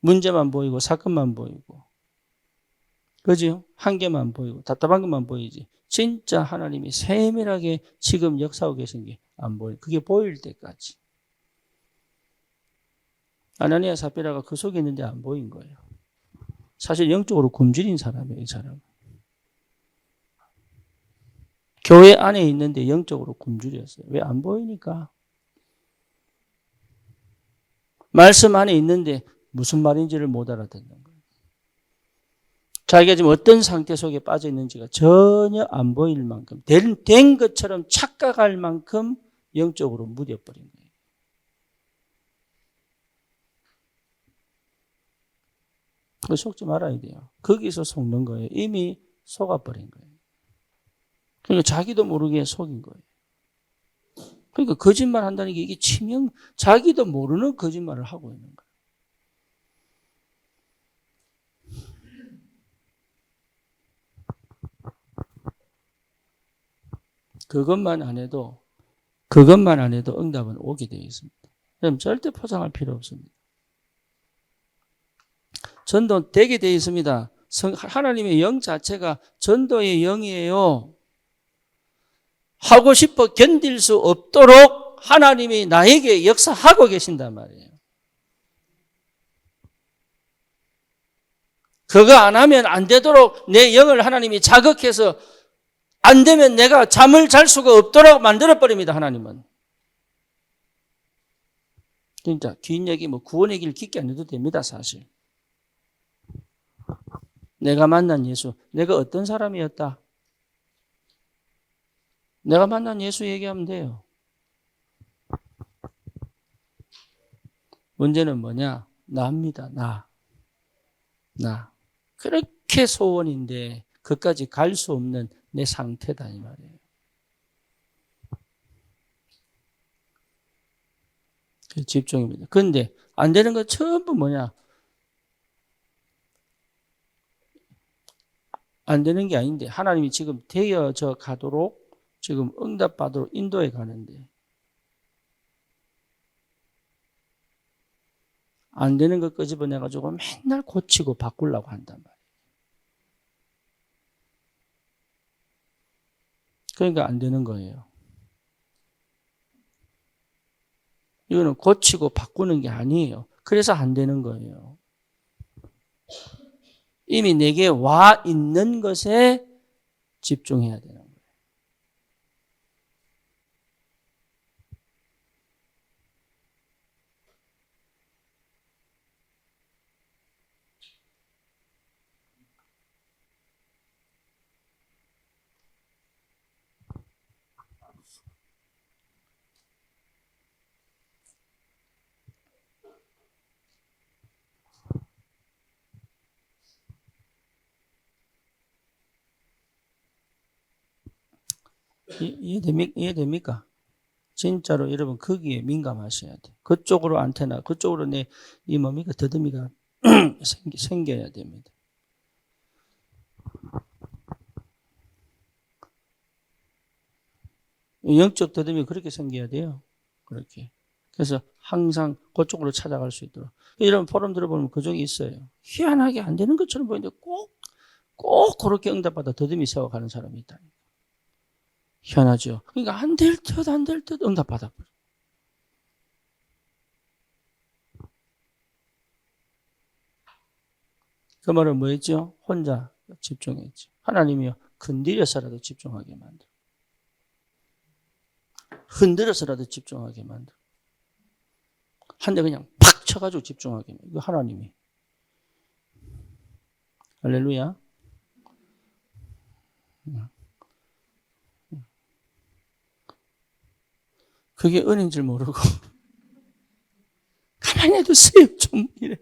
문제만 보이고 사건만 보이고, 그죠? 한계만 보이고 답답한 것만 보이지 진짜 하나님이 세밀하게 지금 역사하고 계신 게 안 보여요. 그게 보일 때까지. 아나니아 삽비라가 그 속에 있는데 안 보인 거예요. 사실 영적으로 굶주린 사람이에요, 이 사람은. 교회 안에 있는데 영적으로 굶주렸어요. 왜? 안 보이니까. 말씀 안에 있는데 무슨 말인지를 못 알아듣는 거예요. 자기가 지금 어떤 상태 속에 빠져 있는지가 전혀 안 보일 만큼, 된 것처럼 착각할 만큼 영적으로 무뎌버린 거예요. 그거 속지 말아야 돼요. 거기서 속는 거예요. 이미 속아버린 거예요. 그러니까 자기도 모르게 속인 거예요. 그러니까 거짓말 한다는 게 이게 자기도 모르는 거짓말을 하고 있는 거예요. 그것만 안 해도 응답은 오게 되어 있습니다. 그럼 절대 포장할 필요 없습니다. 전도 되게 되어 있습니다. 하나님의 영 자체가 전도의 영이에요. 하고 싶어 견딜 수 없도록 하나님이 나에게 역사하고 계신단 말이에요. 그거 안 하면 안 되도록 내 영을 하나님이 자극해서 안 되면 내가 잠을 잘 수가 없도록 만들어버립니다, 하나님은. 진짜 긴 얘기, 구원의 길 깊게 안 해도 됩니다, 사실. 내가 만난 예수, 내가 어떤 사람이었다? 내가 만난 예수 얘기하면 돼요. 문제는 뭐냐? 나입니다, 나. 그렇게 소원인데 그까지 갈 수 없는 내 상태다, 이 말이에요. 집중입니다. 근데 안 되는 거 전부 뭐냐? 안 되는 게 아닌데 하나님이 지금 되어져 가도록 지금 응답받으러 인도해 가는데 안 되는 거 끄집어내가지고 맨날 고치고 바꾸려고 한단 말이에요. 그러니까 안 되는 거예요. 이거는 고치고 바꾸는 게 아니에요. 그래서 안 되는 거예요. 이미 내게 와 있는 것에 집중해야 되는 거예요. 이해됩니까? 진짜로 여러분 거기에 민감하셔야 돼. 그쪽으로 안테나, 그쪽으로 이 뭡니까? 더듬이가 생겨야 됩니다. 영적 더듬이 그렇게 생겨야 돼요. 그렇게. 그래서 항상 그쪽으로 찾아갈 수 있도록. 이런 포럼 들어보면 그쪽이 있어요. 희한하게 안 되는 것처럼 보이는데 꼭 그렇게 응답받아 더듬이 세워가는 사람이 있다. 희한하죠. 그러니까 안 될 듯 응답받아버려. 그 말은 뭐였죠? 혼자 집중했죠. 하나님이요. 건드려서라도 집중하게 만들어. 흔들어서라도 집중하게 만들어. 한 대 그냥 팍 쳐가지고 집중하게 만들어. 이거 하나님이. 할렐루야. 그게 은인 줄 모르고 가만히 놔두세요 좀 이래.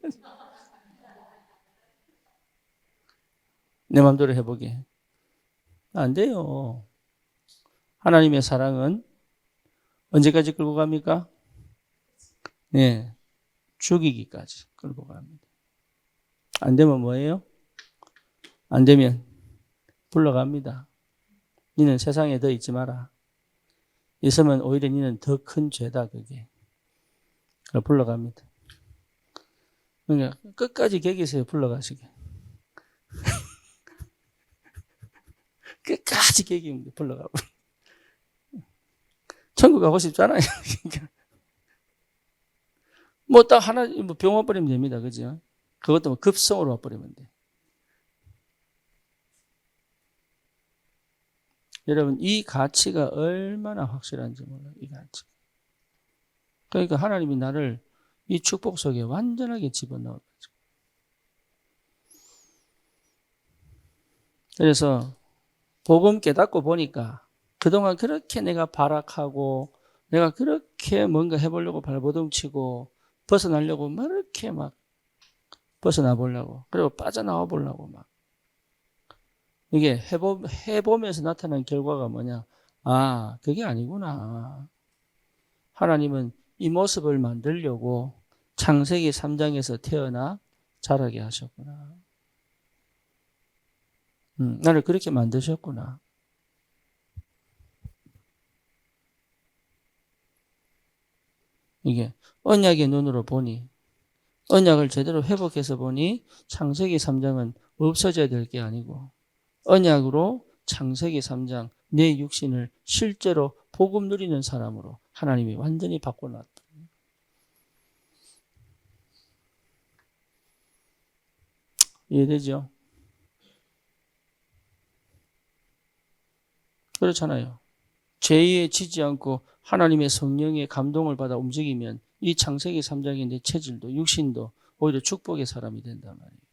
내 맘대로 해보게. 안 돼요. 하나님의 사랑은 언제까지 끌고 갑니까? 네, 죽이기까지 끌고 갑니다. 안 되면 뭐예요? 안 되면 불러갑니다. 니는 세상에 더 있지 마라. 있으면 오히려 니는 더 큰 죄다 그게. 불러갑니다. 그러니까 끝까지 개기세요. 불러가시게. 끝까지 개기면 불러가고. 천국 가고 싶잖아요. 뭐 딱 하나 병 와버리면 됩니다. 그죠? 그것도 급성으로 와버리면 돼. 여러분 이 가치가 얼마나 확실한지 몰라요. 이 가치. 그러니까 하나님이 나를 이 축복 속에 완전하게 집어넣어가지고. 그래서 복음 깨닫고 보니까 그동안 그렇게 내가 발악하고 내가 그렇게 뭔가 해보려고 발버둥치고 벗어나려고 막 이렇게 막 벗어나 보려고 그리고 빠져나와 보려고 막 이게 해보면서 나타난 결과가 뭐냐? 아, 그게 아니구나. 하나님은 이 모습을 만들려고 창세기 3장에서 태어나 자라게 하셨구나. 나를 그렇게 만드셨구나. 이게 언약의 눈으로 보니 언약을 제대로 회복해서 보니 창세기 3장은 없어져야 될 게 아니고 언약으로 창세기 3장 내 육신을 실제로 복음 누리는 사람으로 하나님이 완전히 바꿔놨다. 이해되죠? 그렇잖아요. 죄에 지지 않고 하나님의 성령의 감동을 받아 움직이면 이 창세기 3장의 내 체질도 육신도 오히려 축복의 사람이 된단 말이에요.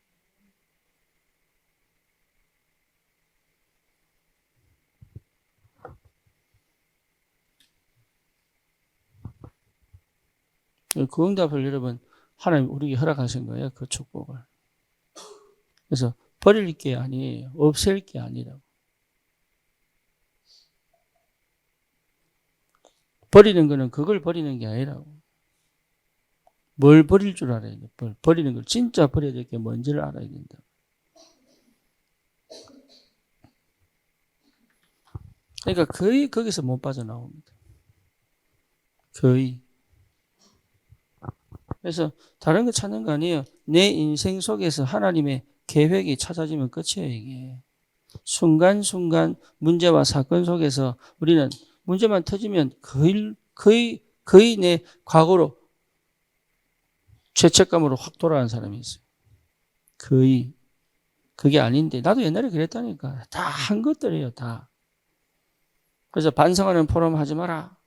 그 응답을 여러분 하나님 우리에게 허락하신 거예요. 그 축복을. 그래서 버릴 게 아니에요. 없앨 게 아니라고. 버리는 거는 그걸 버리는 게 아니라고. 뭘 버릴 줄 알아야 돼. 버리는 걸 진짜 버려야 될 게 뭔지를 알아야 된다. 그러니까 거의 거기서 못 빠져나옵니다. 거의. 그래서 다른 거 찾는 거 아니에요. 내 인생 속에서 하나님의 계획이 찾아지면 끝이에요, 이게. 순간순간 문제와 사건 속에서 우리는 문제만 터지면 거의 내 과거로 죄책감으로 확 돌아가는 사람이 있어요. 거의. 그게 아닌데. 나도 옛날에 그랬다니까. 다 한 것들이에요, 다. 그래서 반성하는 포럼 하지 마라.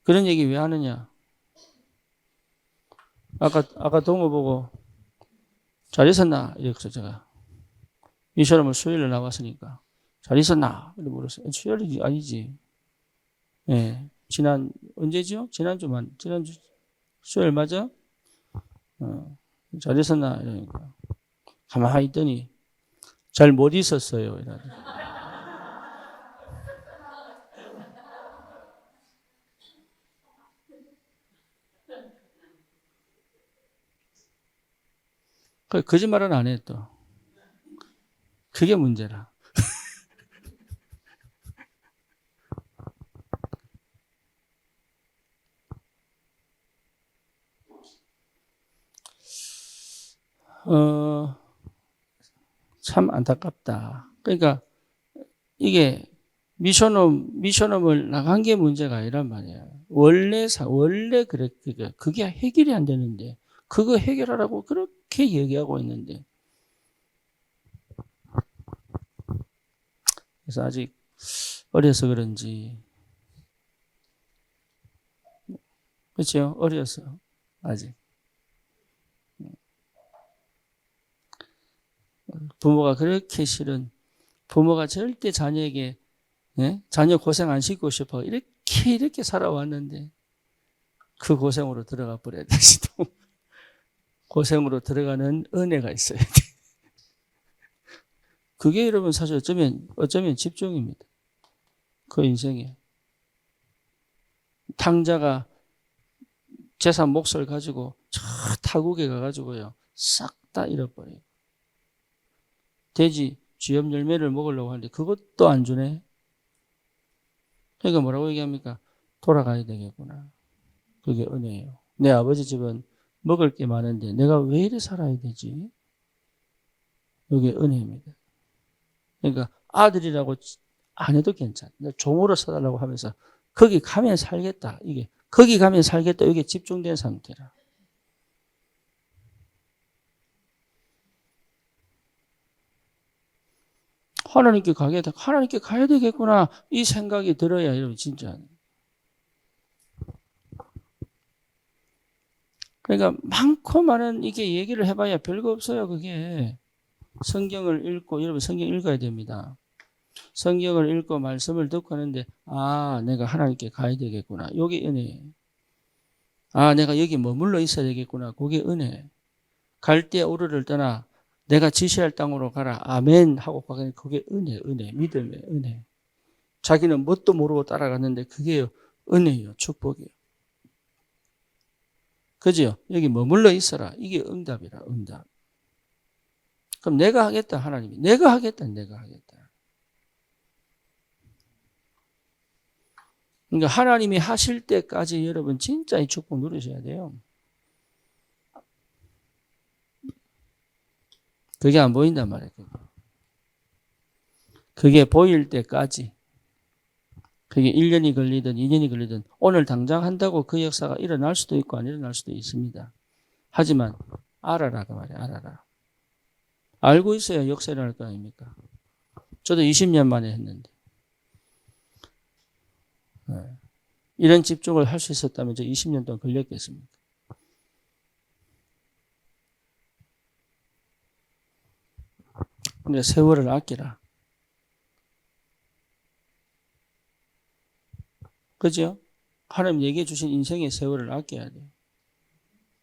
그런 얘기 왜 하느냐. 아까 동호 보고 잘 있었나? 이랬어, 제가. 이 사람은 수요일에 나왔으니까. 잘 있었나? 이렇게 물었어요. 수요일이 아니지. 예. 언제죠? 지난주 수요일 맞아? 잘 있었나? 이러니까. 가만히 있더니, 잘 못 있었어요. 이러더니. 거짓말은 안 해, 또. 그게 문제라. 참 안타깝다. 그러니까 이게 미션홈을 나간 게 문제가 아니란 말이야. 원래 그래. 그게 해결이 안 되는데, 그거 해결하라고 그렇게 얘기하고 있는데. 그래서 아직 어려서 그런지. 그렇죠? 어려서. 아직. 부모가 그렇게 싫은, 부모가 절대 자녀에게, 예? 자녀 고생 안 시키고 싶어. 이렇게 살아왔는데, 그 고생으로 들어가 버려야 돼. 또 고생으로 들어가는 은혜가 있어야 돼. 그게 여러분 사실 어쩌면 집중입니다. 그 인생에. 탕자가 재산 몫을 가지고 저 타국에 가가지고요. 싹 다 잃어버려요. 돼지 쥐염 열매를 먹으려고 하는데 그것도 안 주네. 그러니까 뭐라고 얘기합니까? 돌아가야 되겠구나. 그게 은혜예요. 내 아버지 집은 먹을 게 많은데 내가 왜 이래 살아야 되지? 이게 은혜입니다. 그러니까 아들이라고 안 해도 괜찮아. 종으로 써달라고 하면서 거기 가면 살겠다. 거기 가면 살겠다. 이게 집중된 상태라. 하나님께 가야 되겠구나. 이 생각이 들어야 여러분 진짜. 그러니까 많고 많은 이게 얘기를 해봐야 별거 없어요. 그게 성경을 읽고 여러분 성경 읽어야 됩니다. 성경을 읽고 말씀을 듣고 하는데 내가 하나님께 가야 되겠구나. 이게 은혜. 내가 여기 머물러 있어야 되겠구나. 그게 은혜. 갈대 우르를 떠나 내가 지시할 땅으로 가라. 아멘 하고 가는 그게 은혜, 믿음의 은혜. 자기는 뭣도 모르고 따라갔는데 그게 은혜요, 축복이요. 그죠? 여기 머물러 있어라. 이게 응답이라, 응답. 그럼 내가 하겠다, 하나님이. 내가 하겠다. 그러니까 하나님이 하실 때까지 여러분 진짜 이 축복 누리셔야 돼요. 그게 안 보인단 말이에요. 그게 보일 때까지. 그게 1년이 걸리든 2년이 걸리든 오늘 당장 한다고 그 역사가 일어날 수도 있고 안 일어날 수도 있습니다. 하지만 알아라 그 말이에요. 알아라. 알고 있어야 역사 일어날 거 아닙니까? 저도 20년 만에 했는데. 이런 집중을 할 수 있었다면 저 20년 동안 걸렸겠습니까? 근데 세월을 아끼라. 그죠? 하나님 얘기해 주신 인생의 세월을 아껴야 돼요.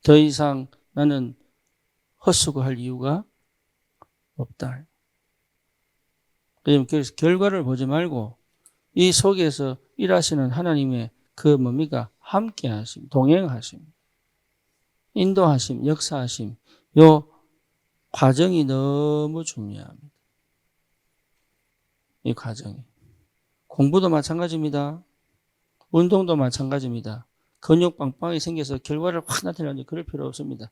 더 이상 나는 헛수고할 이유가 없다. 그래서 결과를 보지 말고 이 속에서 일하시는 하나님의 그 뭡니까? 함께 하심, 동행하심. 인도하심, 역사하심, 요 과정이 너무 중요합니다. 이 과정이. 공부도 마찬가지입니다. 운동도 마찬가지입니다. 근육 빵빵하게 생겨서 결과를 확 나타내는데 그럴 필요 없습니다.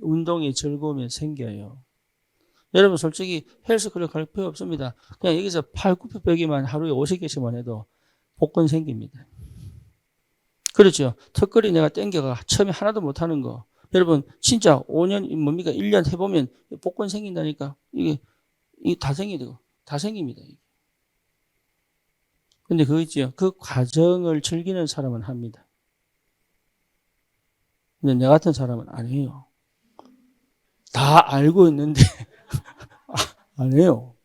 운동이 즐거우면 생겨요. 여러분 솔직히 헬스클럽 갈 필요 없습니다. 그냥 여기서 팔굽혀 펴기만 하루에 50개씩만 해도 복근 생깁니다. 그렇죠. 턱걸이 내가 땡겨가 처음에 하나도 못하는 거. 여러분 진짜 5년 뭡니까 1년 해보면 복근 생긴다니까. 이게 다 생기고 다 생깁니다. 근데 그거 있죠. 그 과정을 즐기는 사람은 합니다. 근데 내 같은 사람은 안 해요. 다 알고 있는데 안 해요.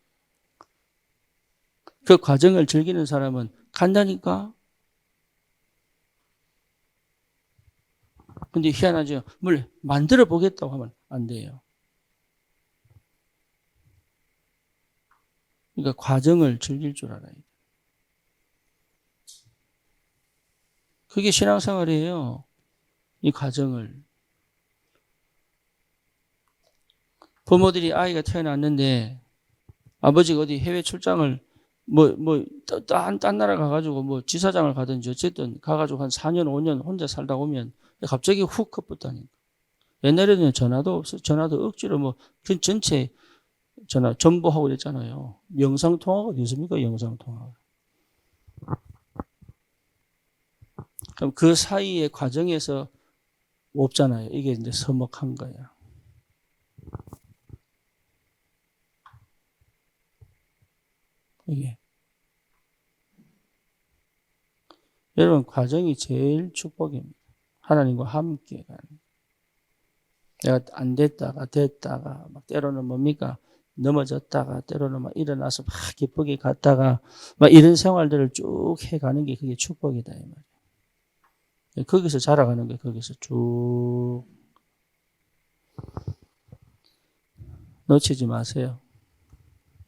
그 과정을 즐기는 사람은 간다니까. 근데 희한하죠. 뭘 만들어 보겠다고 하면 안 돼요. 그러니까 과정을 즐길 줄 알아야 돼요. 그게 신앙생활이에요. 이 과정을. 부모들이 아이가 태어났는데 아버지가 어디 해외 출장을 딴 나라 가가지고 지사장을 가든지 어쨌든 가가지고 한 4년, 5년 혼자 살다 오면 갑자기 훅 컵붙다니까. 옛날에는 전화도 없어. 전화도 억지로 그 전체 전화 전부하고 그랬잖아요. 영상통화가 어디 있습니까? 영상통화. 그럼 그 사이의 과정에서 없잖아요. 이게 이제 서먹한 거야. 이게. 여러분, 과정이 제일 축복입니다. 하나님과 함께 가는. 내가 안 됐다가 됐다가, 때로는 뭡니까? 넘어졌다가, 때로는 일어나서 기쁘게 갔다가, 이런 생활들을 쭉 해가는 게 그게 축복이다, 이 말이에요. 거기서 자라가는 거예요, 거기서 쭉. 놓치지 마세요.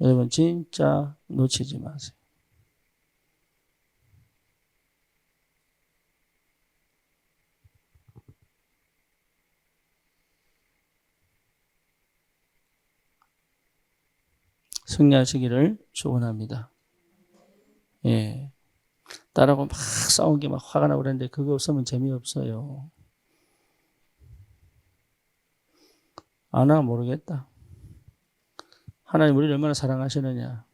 여러분, 진짜 놓치지 마세요. 승리하시기를 축원합니다. 예. 딸하고 막 싸운 게 막 화가 나고 그랬는데 그거 없으면 재미없어요. 안 하면 모르겠다. 하나님 우리를 얼마나 사랑하시느냐.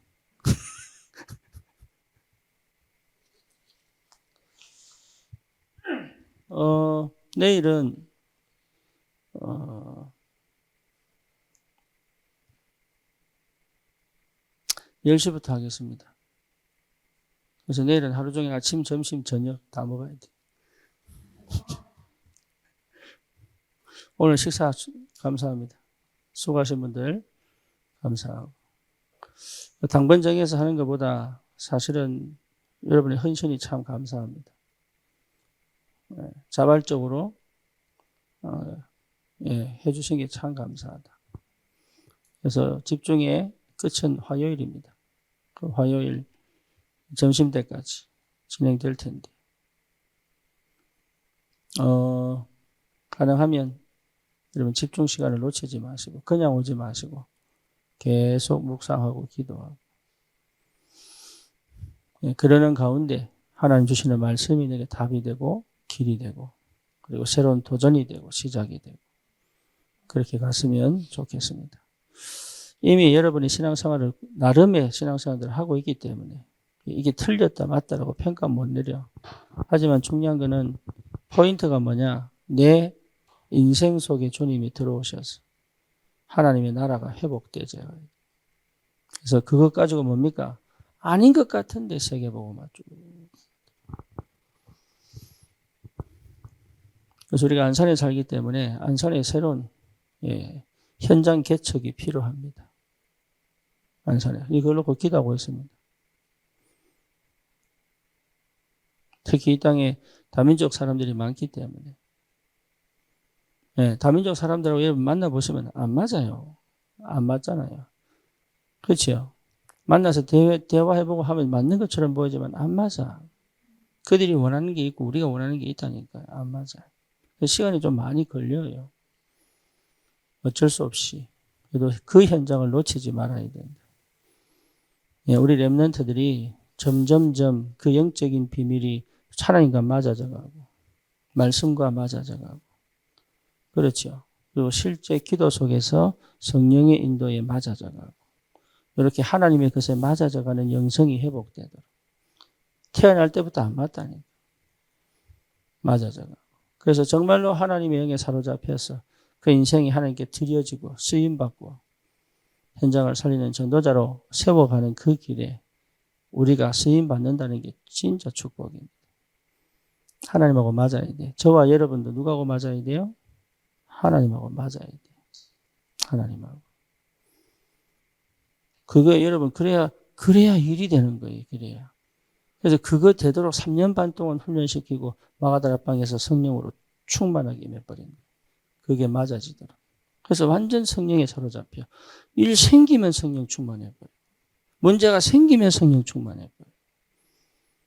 내일은 10시부터 하겠습니다. 그래서 내일은 하루 종일 아침, 점심, 저녁 다 먹어야 돼. 오늘 식사 감사합니다. 수고하신 분들 감사하고. 당번 정해서 하는 것보다 사실은 여러분의 헌신이 참 감사합니다. 자발적으로 해주신 게 참 감사하다. 그래서 집중의 끝은 화요일입니다. 그 화요일 점심때까지 진행될 텐데 가능하면 여러분 집중 시간을 놓치지 마시고 그냥 오지 마시고 계속 묵상하고 기도하고 그러는 가운데 하나님 주시는 말씀이 내게 답이 되고 길이 되고 그리고 새로운 도전이 되고 시작이 되고 그렇게 갔으면 좋겠습니다. 이미 여러분이 신앙생활을 나름의 신앙생활을 하고 있기 때문에 이게 틀렸다 맞다라고 평가 못 내려. 하지만 중요한 거는 포인트가 뭐냐? 내 인생 속에 주님이 들어오셔서 하나님의 나라가 회복되죠. 그래서 그것 가지고 뭡니까? 아닌 것 같은데 세계복음화 쭉. 그래서 우리가 안산에 살기 때문에 안산에 새로운 현장 개척이 필요합니다. 안산에. 이걸로 곧 기도하고 있습니다. 특히 이 땅에 다민족 사람들이 많기 때문에. 다민족 사람들하고 여러분 만나보시면 안 맞아요. 안 맞잖아요. 그렇죠? 만나서 대화해보고 하면 맞는 것처럼 보이지만 안 맞아. 그들이 원하는 게 있고 우리가 원하는 게 있다니까요. 안 맞아요. 시간이 좀 많이 걸려요. 어쩔 수 없이. 그래도 그 현장을 놓치지 말아야 된다. 예, 우리 렘넌트들이 점점점 그 영적인 비밀이 하나님과 맞아져가고 말씀과 맞아져가고 그렇죠. 그리고 실제 기도 속에서 성령의 인도에 맞아져가고 이렇게 하나님의 것에 맞아져가는 영성이 회복되도록 태어날 때부터 안 맞다니까. 맞아져가고 그래서 정말로 하나님의 영에 사로잡혀서 그 인생이 하나님께 드려지고 쓰임받고 현장을 살리는 전도자로 세워가는 그 길에 우리가 쓰임받는다는 게 진짜 축복입니다. 하나님하고 맞아야 돼. 저와 여러분도 누구하고 맞아야 돼요? 하나님하고 맞아야 돼. 하나님하고. 그거 여러분 그래야 일이 되는 거예요. 그래야. 그래서 그거 되도록 3년 반 동안 훈련시키고 마가다락방에서 성령으로 충만하게 임해버린 거예요. 그게 맞아지더라. 그래서 완전 성령에 사로잡혀. 일 생기면 성령 충만해버려. 문제가 생기면 성령 충만해버려.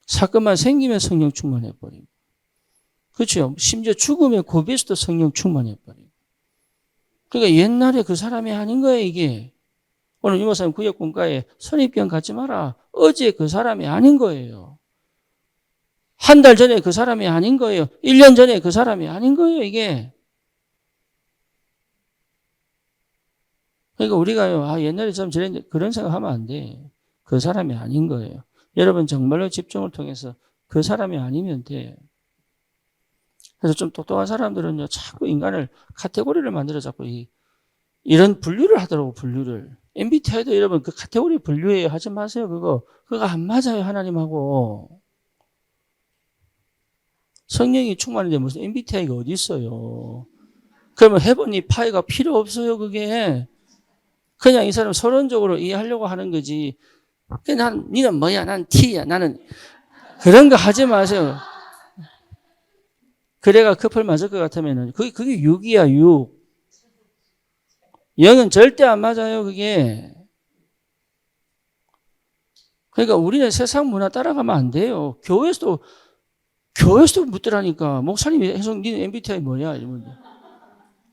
사건만 생기면 성령 충만해버리고. 그렇죠. 심지어 죽으면 고비에서도 성령 충만해버리고. 그러니까 옛날에 그 사람이 아닌 거예요, 이게. 오늘 유목사님 구역군가에 선입견 갖지 마라. 어제 그 사람이 아닌 거예요. 한 달 전에 그 사람이 아닌 거예요. 1년 전에 그 사람이 아닌 거예요, 이게. 그러니까 우리가요, 옛날에 좀 저랬는데 그런 생각하면 안 돼. 그 사람이 아닌 거예요. 여러분 정말로 집중을 통해서 그 사람이 아니면 돼. 그래서 좀 똑똑한 사람들은요, 자꾸 인간을 카테고리를 만들어 자꾸 이런 분류를 하더라고, 분류를. MBTI도 여러분 그 카테고리 분류에 하지 마세요, 그거 안 맞아요, 하나님하고. 성령이 충만한데 무슨 MBTI가 어디 있어요? 그러면 해보니 파이가 필요 없어요, 그게. 그냥 이 사람 서론적으로 이해하려고 하는 거지. 니는 뭐야? 난 T야. 나는 그런 거 하지 마세요. 그래가 커플 맞을 것 같으면은 그게 6이야, 6. 0은 절대 안 맞아요, 그게. 그러니까 우리는 세상 문화 따라가면 안 돼요. 교회에서도 묻더라니까. 목사님이 해석, 니는 MBTI 뭐냐? 이러면.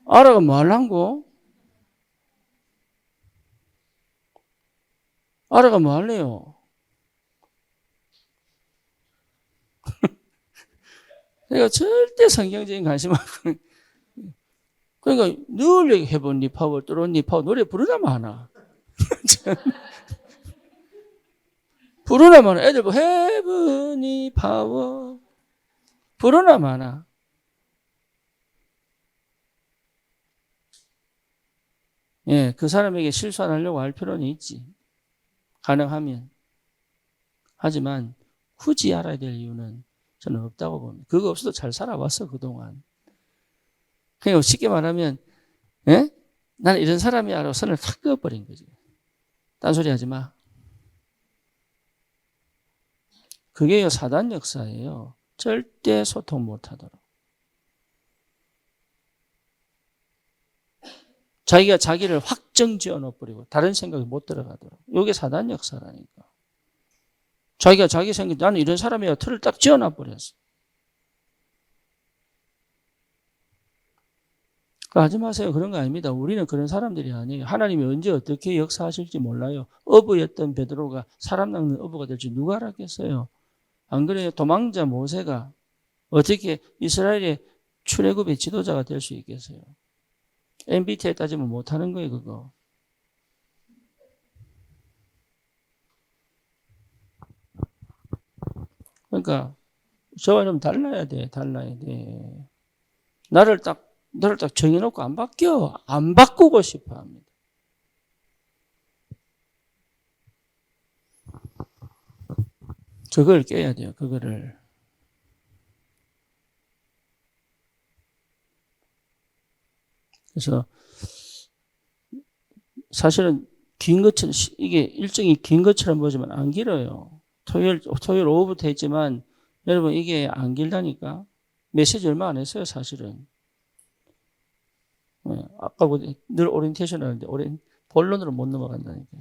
알아가 뭐 할란고? 알아가 뭐 할래요? 그러니까 절대 성경적인 관심하고. 그러니까 늘 얘기 해본 니 파워, 뚫은 니 파워 노래 부르나 마나. 부르나 마나. 애들 뭐 헤븐이 파워 부르나 마나. 예, 그 사람에게 실수 안 하려고 할 필요는 있지. 가능하면. 하지만 굳이 알아야 될 이유는 저는 없다고 봅니다. 그거 없어도 잘 살아왔어, 그동안. 그냥 쉽게 말하면, 예? 나는 이런 사람이 알아 선을 탁 그어버린 거지. 딴소리 하지 마. 그게요, 사단 역사예요. 절대 소통 못 하도록. 자기가 자기를 확정 지어 넣어버리고 다른 생각이 못 들어가도록. 이게 사단 역사라니까. 자기가 자기 생각, 나는 이런 사람이야. 틀을 딱 지어 놔버렸어. 하지 마세요. 그런 거 아닙니다. 우리는 그런 사람들이 아니에요. 하나님이 언제 어떻게 역사하실지 몰라요. 어부였던 베드로가 사람 낚는 어부가 될지 누가 알았겠어요. 안 그래요? 도망자 모세가 어떻게 이스라엘의 출애굽의 지도자가 될 수 있겠어요? MBTI 따지면 못하는 거예요, 그거. 그러니까 저와 좀 달라야 돼. 너를 딱 정해놓고 안 바뀌어. 안 바꾸고 싶어 합니다. 그걸 깨야 돼요, 그거를. 그래서 사실은 긴 것처럼, 이게 일정이 긴 것처럼 보지만 안 길어요. 토요일 오후부터 했지만 여러분 이게 안 길다니까. 메시지 얼마 안 했어요, 사실은. 아까 늘 오리엔테이션 하는데 본론으로 못 넘어간다니까.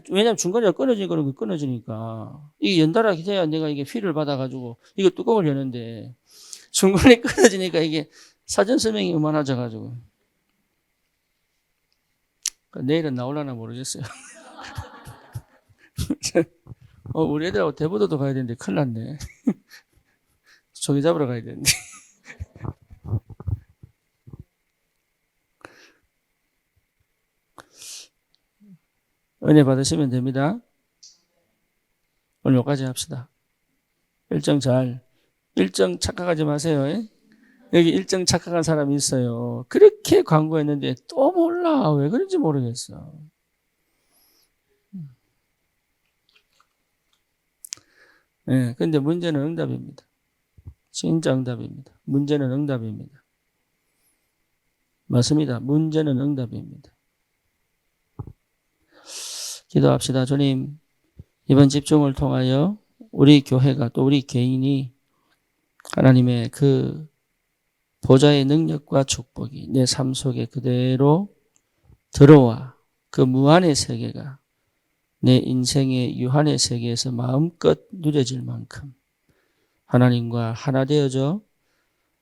왜냐면 중간에 끊어지니까 이게 연달아 돼야 내가 이게 휠을 받아가지고 이거 뚜껑을 여는데 중간에 끊어지니까 이게 사전 설명이 많아져가지고. 내일은 나올라나 모르겠어요. 우리 애들하고 대보도도 가야 되는데 큰일 났네. 조개 잡으러 가야 되는데. 은혜 받으시면 됩니다. 오늘 여기까지 합시다. 일정 착각하지 마세요. 여기 일정 착각한 사람이 있어요. 그렇게 광고했는데 또 몰라. 왜 그런지 모르겠어. 네, 근데 문제는 응답입니다. 진짜 응답입니다. 문제는 응답입니다. 맞습니다. 문제는 응답입니다. 기도합시다. 주님, 이번 집중을 통하여 우리 교회가 또 우리 개인이 하나님의 그 보좌의 능력과 축복이 내 삶 속에 그대로 들어와 그 무한의 세계가 내 인생의 유한의 세계에서 마음껏 누려질 만큼 하나님과 하나 되어져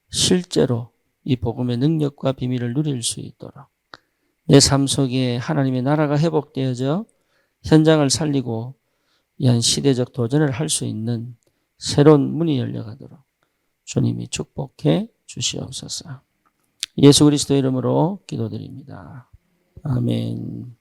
실제로 이 복음의 능력과 비밀을 누릴 수 있도록 내 삶 속에 하나님의 나라가 회복되어져 현장을 살리고 이한 시대적 도전을 할 수 있는 새로운 문이 열려가도록 주님이 축복해 주시옵소서. 예수 그리스도 이름으로 기도드립니다. 아멘.